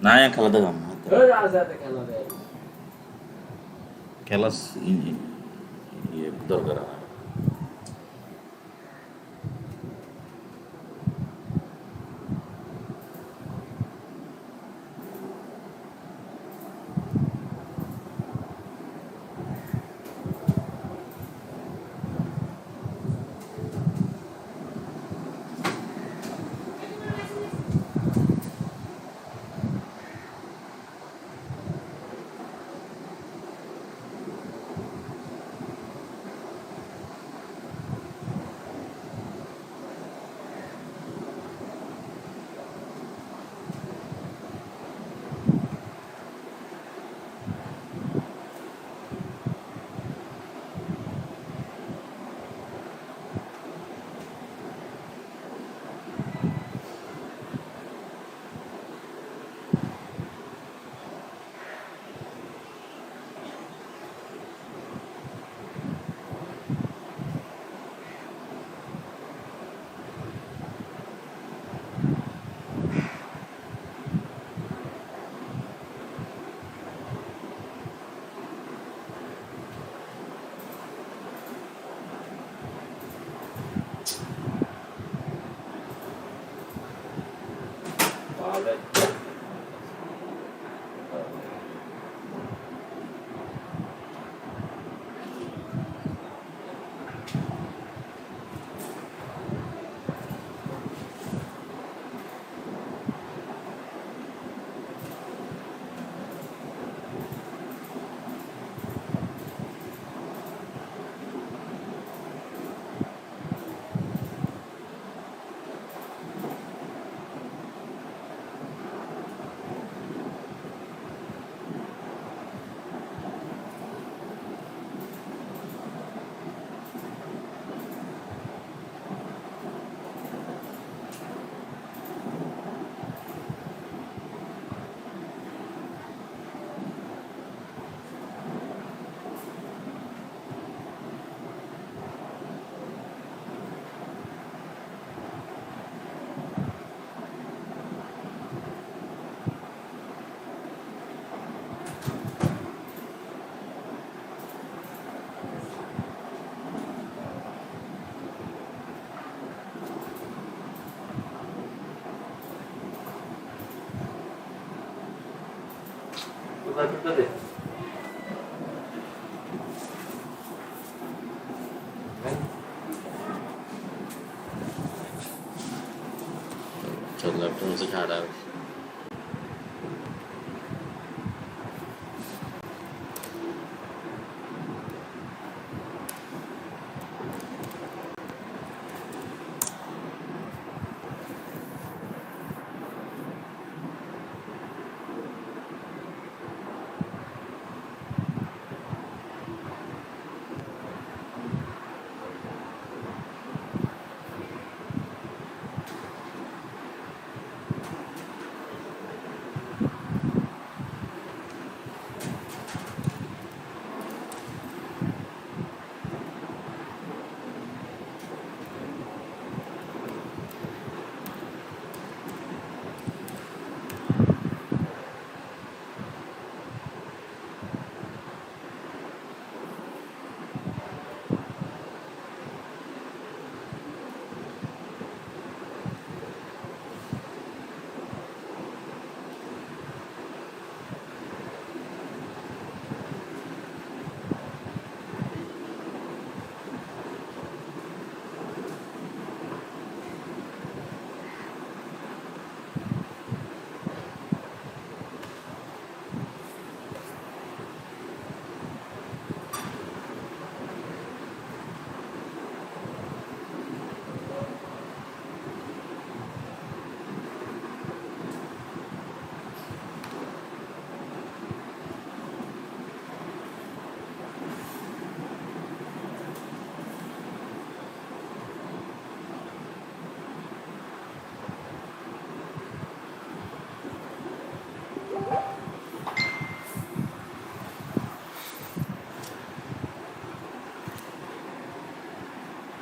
Speaker 19: না খেলা দেখাম খেলা দরকার laptop se chhada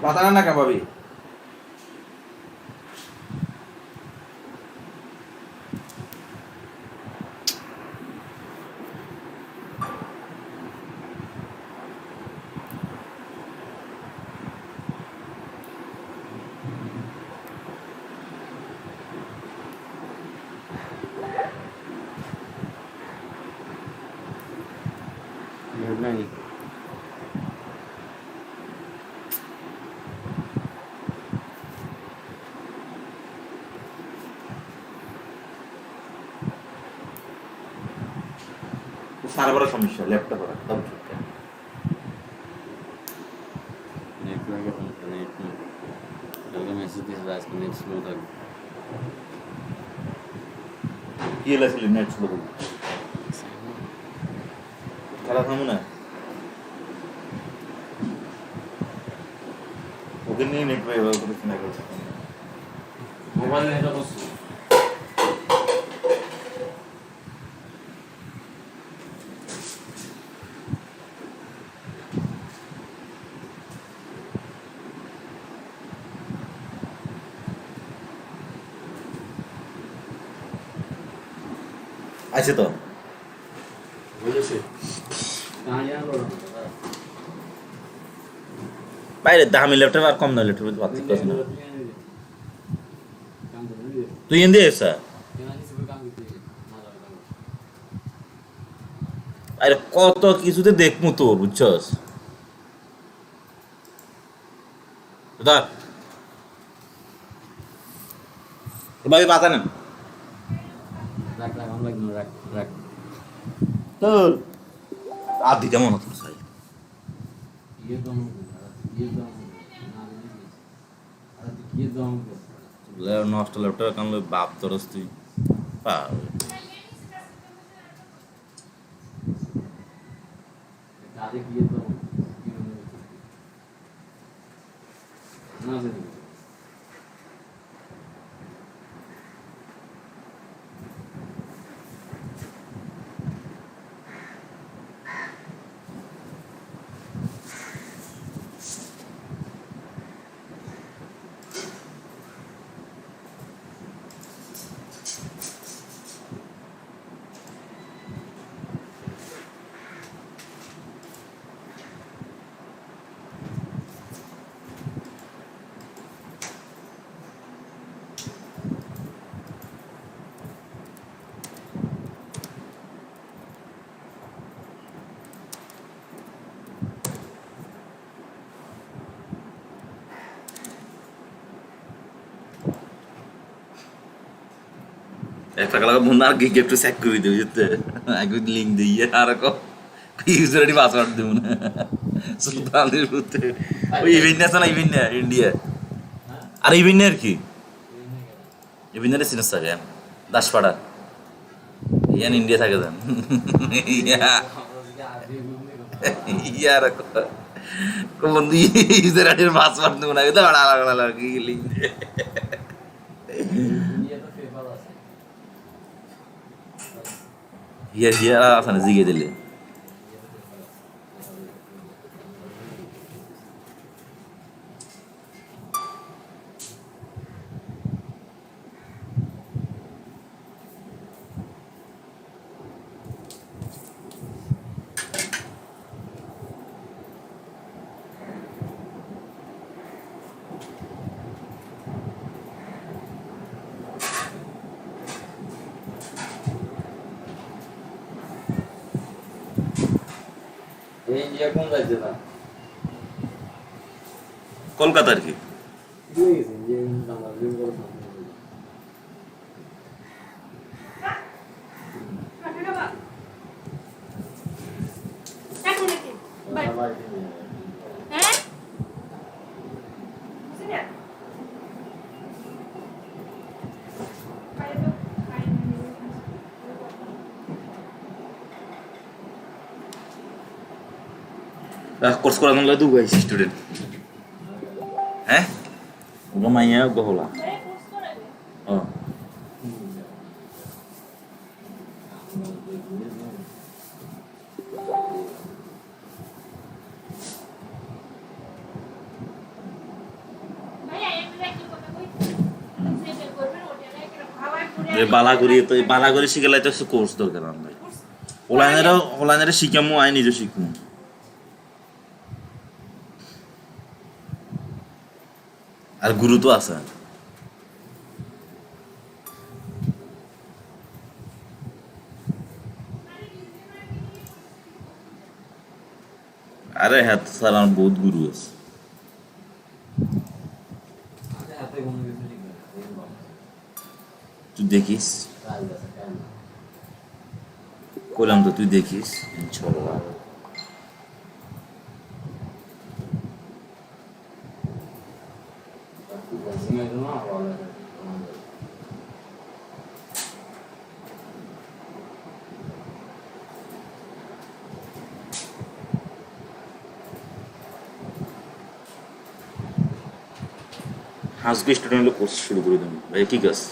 Speaker 20: বাতানা না কেন ভাবি
Speaker 19: नहीं
Speaker 20: সারা বড় সমস্যা ল্যাপটপ একদম ঠিক
Speaker 19: नेटवर्क नेट अगर मैसेज दिस रात को नेट स्लो था
Speaker 20: ये लसली नेट स्लो খেলা থামু না ওকে নিয়ে নেট ব্যবহার করতে না করতে মোবাইল নেট অবশ্য আছে তো বুঝেছি বাইরে দামি ল্যাপটপ আর কম দামি ল্যাপটপ পাচ্ছিস না তুই এনে এসা আরে কত কিছুতে দেখমু তো বুঝছস দাদা ভাই বাতা না তো আদি কেমন হতো সাই নষ্ট ল্যাপটপ কানলে বাপ তরস তুই
Speaker 21: একটা কালার বন্ধু আর কি একটু চেক করে দেবে যেতে একটু লিঙ্ক দিয়ে আর ইউজার আইডি পাসওয়ার্ড দেব না সুলতানের ভিতরে ওই ইভেন্ট আছে না ইভেন্ট ইন্ডিয়া আর ইভেন্ট আর কি ইভেন্টের সিনেস থাকে দাসপাড়া ইয়ান ইন্ডিয়া থাকে দেন ইয়ার বন্ধু ইউজার আইডির পাসওয়ার্ড দেব না এটা আলাদা আলাদা কি লিঙ্ক হিয়ার আছে না জিগে দিলে কলকাতার কি কোর্স করানো লাগে দুবাই স্টুডেন্ট হ্যাঁ ওগো মাইয়া গহলা ও বালাগুড়ি শিখে তো কোর্স দরকার আমার ওলাইনেরা শিখামো আই নিজে শিখবো আর গুরু তো আছে আরে হ্যাঁ স্যার আমার বহুত গুরু আছে তুই দেখিস কইলাম তো তুই দেখিস ইনশাআল্লাহ আজকে স্টুডেন্ট কোর্স শুরু করে দেবো ভাই ঠিক আছে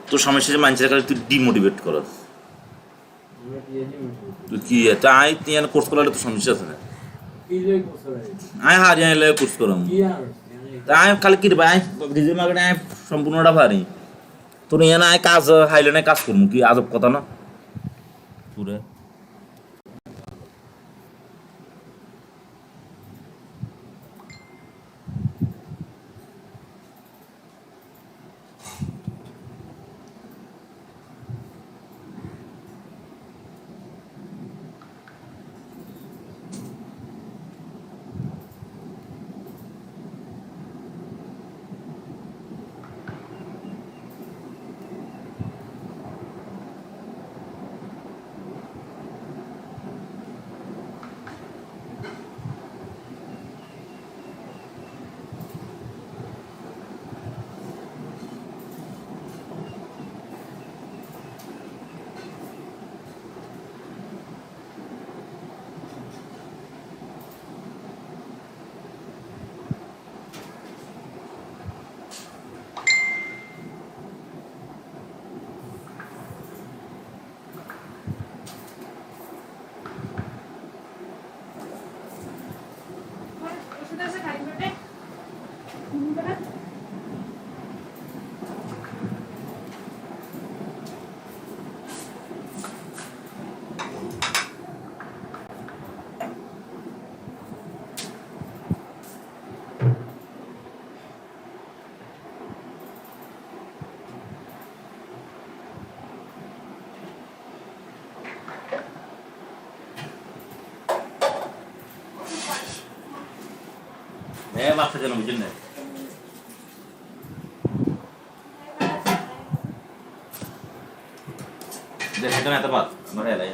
Speaker 21: তোর সমস্যা যে মানুষের কাছে তুই ডিমোটিভেট করস তুই কি তাই তুই কোর্স করলে তো সমস্যা আছে না আয় হারিয়ে এলে কোর্স করম তাই খালি কি ভাই ডিজিটাল মার্কেটিং আয় সম্পূর্ণটা পারি তোর ইয়ানা আয় কাজ হাইলাইনে কাজ করবো কি আজব কথা না পুরে বাচ্চা যেন বুঝলেন না দেখেন এত বাদ আমার এলাই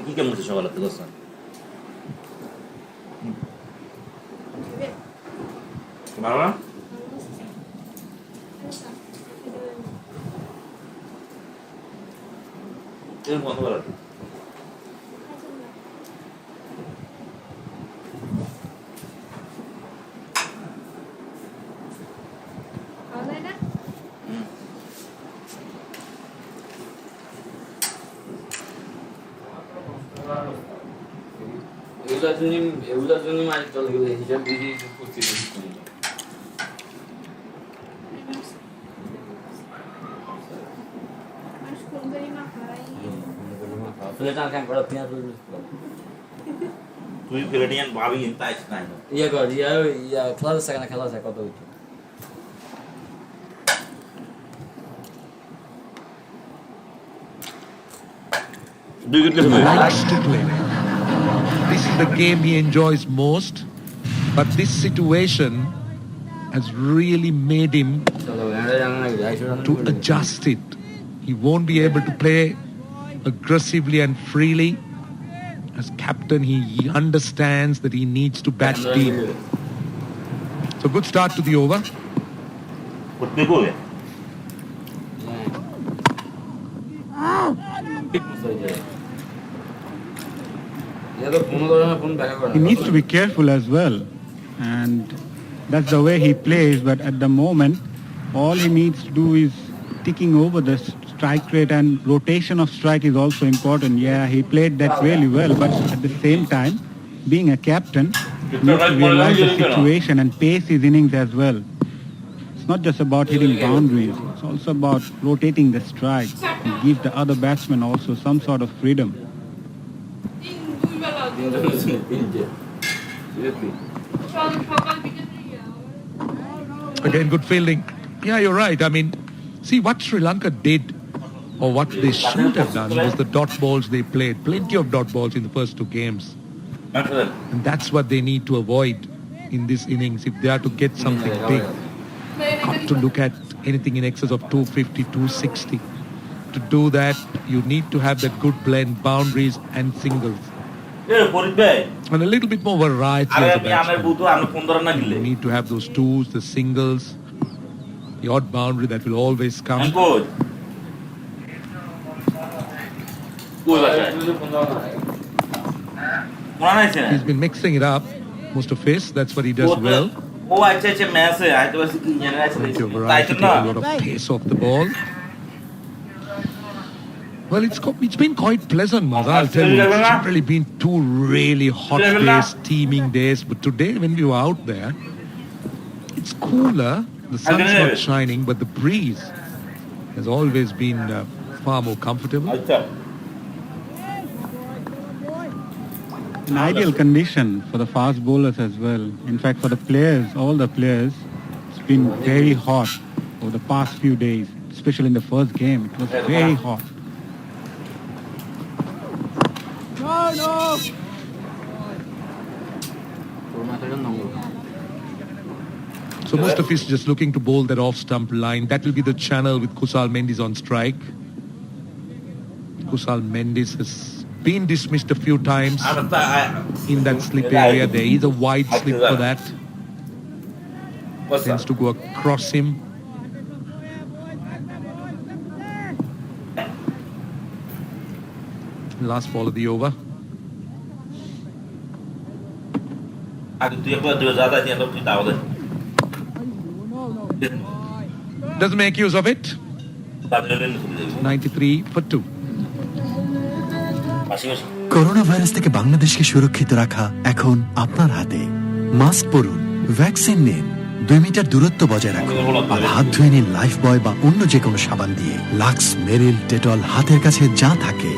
Speaker 21: কি কেমন হচ্ছে সকালে তো দোস্ত ভালো না এরকম কত বলা এগুলোর জন্য মাছ চলে গেলে হিসাব দিয়ে করছি তুই প্লেটিয়ান ভাবি তাই নাই ইয়া কর ইয়া ক্লাস সেখানে খেলা যায় কত উঠে
Speaker 2: Likes to play. This is the game he enjoys most, but this situation has really made him to adjust it. He won't be able to play aggressively and freely. As captain, he understands that he needs to bat deep. So good start to the over.
Speaker 3: He needs to be careful as well, and that's the way he plays. But at the moment, all he needs to do is ticking over the strike rate, and rotation of strike is also important. Yeah, he played that really well, but at the same time, being a captain, he needs to realize the situation and pace his innings as well. It's not just about hitting boundaries, it's also about rotating the strike and give the other batsman also some sort of freedom.
Speaker 2: Again, good fielding. Yeah, you're right. I mean, see what Sri Lanka did, or what they should have done, was the dot balls they played. Plenty of dot balls in the first two games. And that's what they need to avoid in this innings if they are to get something big. Got to look at anything in excess of 250, 260. To do that, you need to have that good blend, boundaries and singles. And a little bit more variety as a batsman. You need to have those twos, the singles, the odd boundary that will always come. He's been mixing it up, most of his. That's what he does well. Plenty of variety, a lot of pace off the ball. Well, it's been quite pleasant, Maza, I'll tell you. It's generally been two really hot days, steaming days. But today, when we were out there, it's cooler. The sun's not shining, but the breeze has always been far more comfortable.
Speaker 3: An ideal condition for the fast bowlers as well. In fact, for the players, all the players, it's been very hot over the past few days, especially in the first game. It was very hot.
Speaker 2: So most of us just looking to bowl that off-stump line. That will be the channel with Kusal Mendes on strike. Kusal Mendes has been dismissed a few times in that slip area. There is a wide slip for that. Tends to go across him. Last ball of the over. Doesn't make use of it. 93 for 2.
Speaker 9: Corona virus থেকে বাংলাদেশকে সুরক্ষিত রাখা এখন আপনার হাতে। Mask পরুন, vaccine নিন, 2 metre দূরত্ব বজায় রাখুন আর হাত ধুয়ে নিন লাইফ বয় বা অন্য যে কোনো সাবান দিয়ে। লাক্স, মেরিল, ডেটল হাতের কাছে যা থাকে।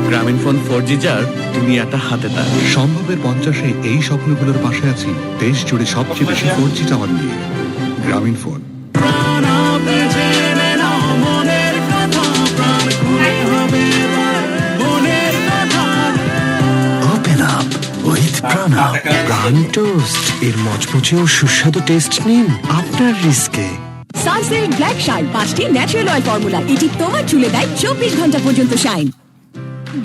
Speaker 10: গ্রামীণফোন 4G যার দুনিয়াটা হাতে তার। সম্ভবের 50-এ এই স্বপ্নগুলোর পাশে আছি দেশ জুড়ে সবচেয়ে বেশি 4G টাওয়ার নিয়ে। Grameenphone.
Speaker 9: Open up with Prana. প্রাণ টোস্ট এর মচমচে ও সুস্বাদু টেস্ট নিন আপনার রিস্কে।
Speaker 8: সানসিল্ক ব্ল্যাক শাইন 5টি ন্যাচারাল অয়েল ফর্মুলা, এটি তোমার চুলে দেয় 24 ঘন্টা পর্যন্ত শাইন।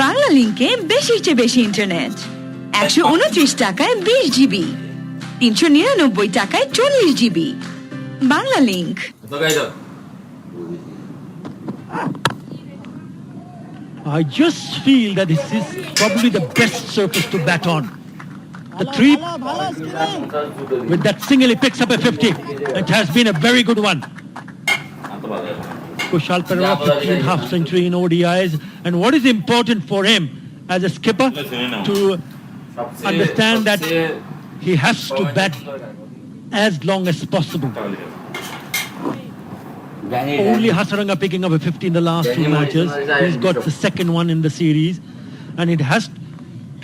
Speaker 8: বাংলা লিংকে বেশির চেয়ে বেশি ইন্টারনেট 129 টাকায় 20 জিবি, 399 টাকায় 40 GB. Bangla link.
Speaker 1: I just feel that this is probably the best surface to bat on. The tree with that single he picks up a 50. It has been a very good one. Kushal Perera, 15th half century in ODIs, and what is important for him as a skipper to understand that he has to bat as long as possible. Only Hasaranga picking up a 50 in the last 2 matches. He's got the second one in the series, and it has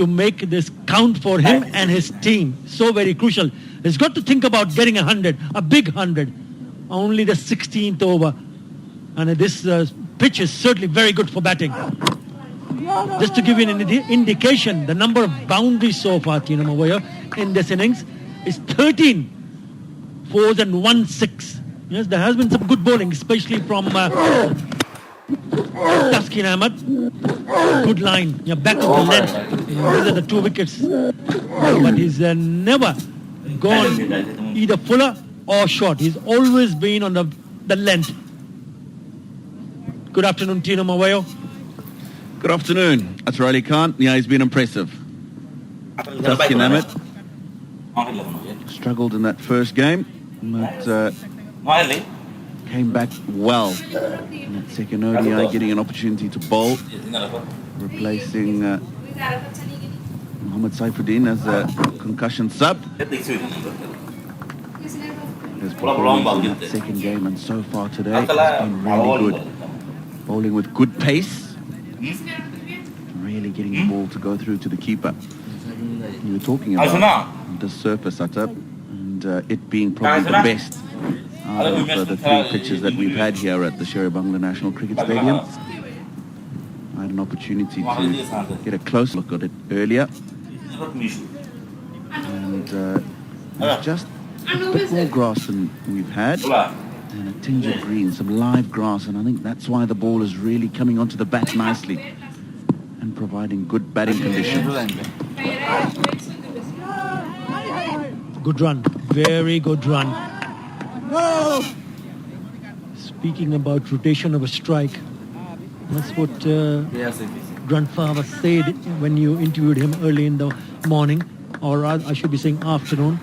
Speaker 1: to make this count for him and his team. So very crucial. He's got to think about getting 100, a big 100. Only the 16th over. And this pitch is certainly very good for batting. Just to give you an indication, the number of boundaries so far, Tina Mawaya, in this innings is 13 fours and 1 6. Yes, there has been some good bowling, especially from Taskin Ahmed. Good line, back of the length. These are the 2 wickets. But he's never gone either fuller or short. He's always been on the length. Good afternoon, Tino Mawayo.
Speaker 7: Good afternoon, Atarali Khan. Yeah, he's been impressive. Taskin Ahmed struggled in that first game, but came back well in that second ODI, getting an opportunity to bowl, replacing Mohammad Saifuddin as a concussion sub. His performance in that second game and so far today has been really good. Bowling with good pace, really getting the ball to go through to the keeper. You were talking about the surface setup and it being probably the best out of the 3 pitches that we've had here at the Srilanka National Cricket Stadium. I had an opportunity to get a close look at it earlier, and it's just a bit more grass than we've had, and a tinge of green, some live grass, and I think that's why the ball is really coming onto the bat nicely and providing good batting conditions.
Speaker 1: Good run, very good run. Speaking about rotation of a strike, that's what grandfather said when you interviewed him early in the morning, or I should be saying afternoon.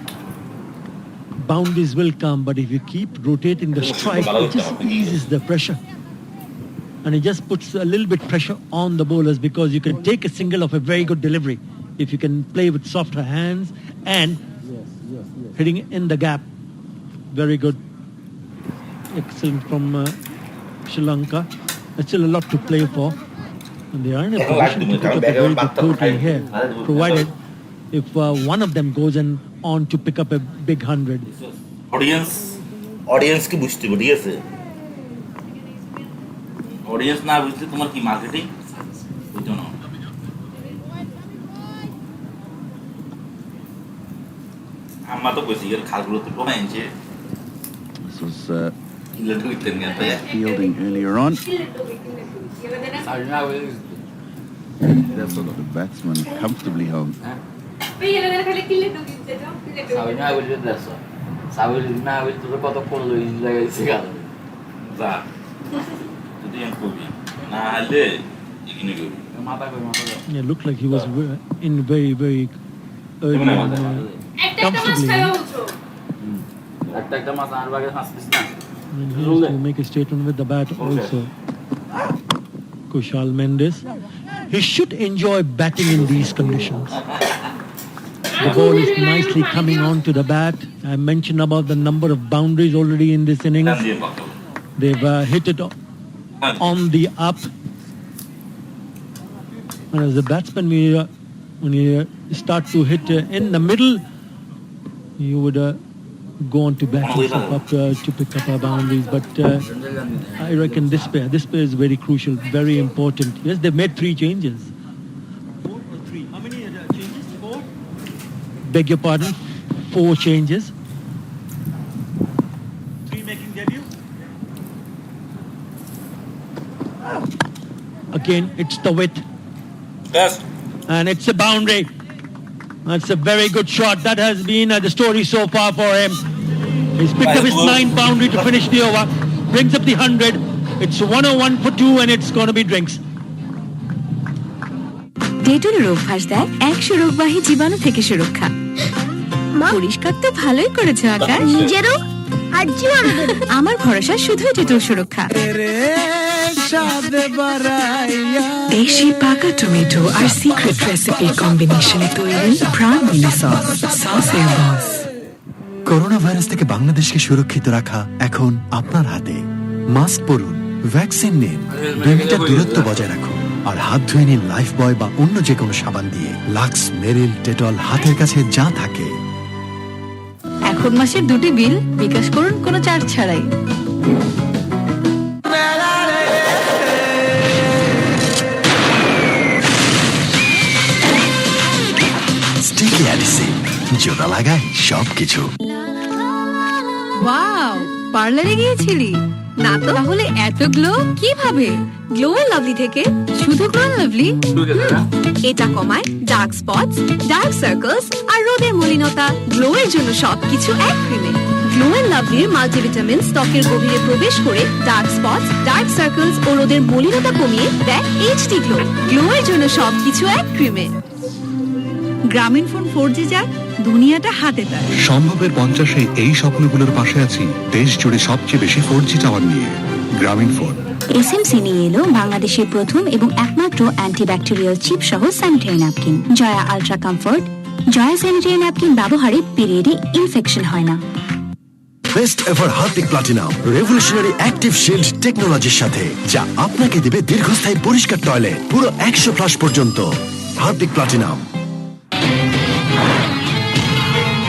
Speaker 1: Boundaries will come, but if you keep rotating the strike, it just eases the pressure. And it just puts a little bit pressure on the bowlers, because you can take a single of a very good delivery if you can play with softer hands and hitting in the gap. Very good. Excellent from Sri Lanka. There's still a lot to play for. And they are in a position to pick up a very good total here, provided if one of them goes on to pick up a big 100.
Speaker 21: Audience ki bujhte ho, ঠিক আছে? Audience না বুঝলে তোমার কি marketing বুঝছো না? আমরা তো কইছি এর খালগুলো তো কমাইছে।
Speaker 7: This was fielding earlier on. The batsman comfortably home.
Speaker 1: Yeah, looked like he was in very, very early on, comfortably. And he has to make a statement with the bat also. Kushal Mendes. He should enjoy batting in these conditions. The ball is nicely coming onto the bat. I mentioned about the number of boundaries already in this innings. They've hit it on the up. And as a batsman, when you start to hit in the middle, you would go on to back yourself up to pick up our boundaries. But I reckon this pair is very crucial, very important. Yes, they've made 3 changes. 4 or 3? How many changes? 4? Beg your pardon, 4 changes. 3 making debut. Again, it's the width.
Speaker 21: Yes.
Speaker 1: And it's a boundary. That's a very good shot. That has been the story so far for him. He's picked up his 9th boundary to finish the over. Brings up the 100. It's 101 for 2 and it's going to be drinks.
Speaker 8: ডেটলের অভ্যাস দেয় 100 রোগবাহী জীবাণু থেকে সুরক্ষা। পরিষ্কার তো ভালোই করেছো আকাশ।
Speaker 17: নিজেরও আর জীবাণুদের।
Speaker 8: আমার ভরসা শুধুই ডেটল সুরক্ষা।
Speaker 15: দেশি পাকা টমেটো আর সিক্রেট রেসিপির কম্বিনেশনে তৈরি প্রাণ মিলে সস সসের বস।
Speaker 9: করোনা ভাইরাস থেকে বাংলাদেশকে সুরক্ষিত রাখা এখন আপনার হাতে। মাস্ক পরুন, ভ্যাকসিন নিন, 2 মিটার দূরত্ব বজায় রাখুন আর হাত ধুয়ে নিন লাইফ বয় বা অন্য যে কোনো সাবান দিয়ে। লাক্স, মেরিল, ডেটল হাতের কাছে যা থাকে।
Speaker 8: এখন মাসের 2টি বিল বিকাশ করুন কোনো চার্জ ছাড়াই।
Speaker 9: স্টিকি অ্যাডিসিভ, জোড়া লাগায় সবকিছু।
Speaker 8: ওয়াও, পার্লারে গিয়েছিলি? না তো, তাহলে এত গ্লো কিভাবে? গ্লো এন্ড লাভলি থেকে। শুধু গ্লো এন্ড লাভলি? এটা কমায় ডার্ক স্পটস, ডার্ক সার্কেলস আর রোদের মলিনতা। গ্লো এর জন্য সবকিছু এক ক্রিমে। গ্লো এন্ড লাভলির মাল্টিভিটামিন ত্বকের গভীরে প্রবেশ করে ডার্ক স্পটস, ডার্ক সার্কেলস ও রোদের মলিনতা কমিয়ে দেয় এইচডি গ্লো। গ্লো এর জন্য সবকিছু এক ক্রিমে। গ্রামীণ ফোন 4G যাক, দুনিয়াটা হাতে তার।
Speaker 10: সম্ভবের 50-এ এই স্বপ্নগুলোর পাশে আছি দেশ জুড়ে সবচেয়ে বেশি 4G টাওয়ার নিয়ে। গ্রামীণ ফোন।
Speaker 8: এসএমসি নিয়ে এলো বাংলাদেশের প্রথম এবং একমাত্র অ্যান্টিব্যাকটেরিয়াল চিপ সহ sanitary napkin Joya ultra comfort. Joya sanitary napkin ব্যবহারে পিরিয়ডে ইনফেকশন হয় না।
Speaker 9: Best ever Harpic platinum revolutionary active shield টেকনোলজির সাথে, যা আপনাকে দেবে দীর্ঘস্থায়ী পরিষ্কার টয়লেট পুরো 100 ফ্লাশ পর্যন্ত। Harpic platinum.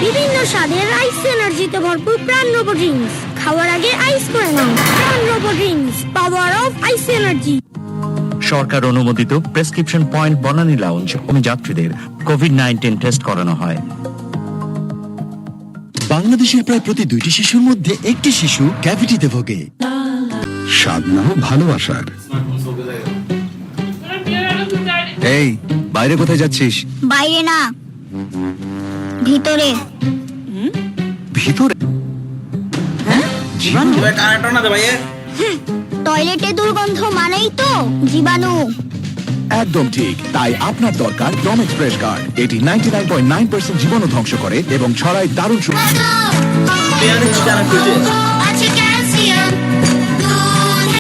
Speaker 17: বিভিন্ন স্বাদের আইস এনার্জিতে ভরপুর প্রাণরব ড্রিঙ্কস। খাওয়ার আগে আইস করে নাও প্রাণরব drinks, power of ice energy.
Speaker 13: সরকার অনুমোদিত প্রেসক্রিপশন পয়েন্ট বনানী লাউঞ্জ যাত্রীদের কোভিড-19 টেস্ট করানো হয়।
Speaker 9: বাংলাদেশের প্রায় প্রতি 2টি শিশুর মধ্যে 1টি শিশু ক্যাভিটিতে ভোগে।
Speaker 16: স্বাদ নাও ভালোবাসার।
Speaker 14: এই বাইরে কোথায় যাচ্ছিস?
Speaker 17: বাইরে না, ভিতরে।
Speaker 14: ভিতরে?
Speaker 21: জীবাণু কানেক্টর না দে ভাই।
Speaker 17: টয়লেটে দুর্গন্ধ মানেই তো জীবাণু।
Speaker 14: একদম ঠিক, তাই আপনার দরকার ডম এক্সপ্রেস গার্ড। এটি 99.9% জীবাণু ধ্বংস করে এবং ছড়ায় দারুণ সুগন্ধ।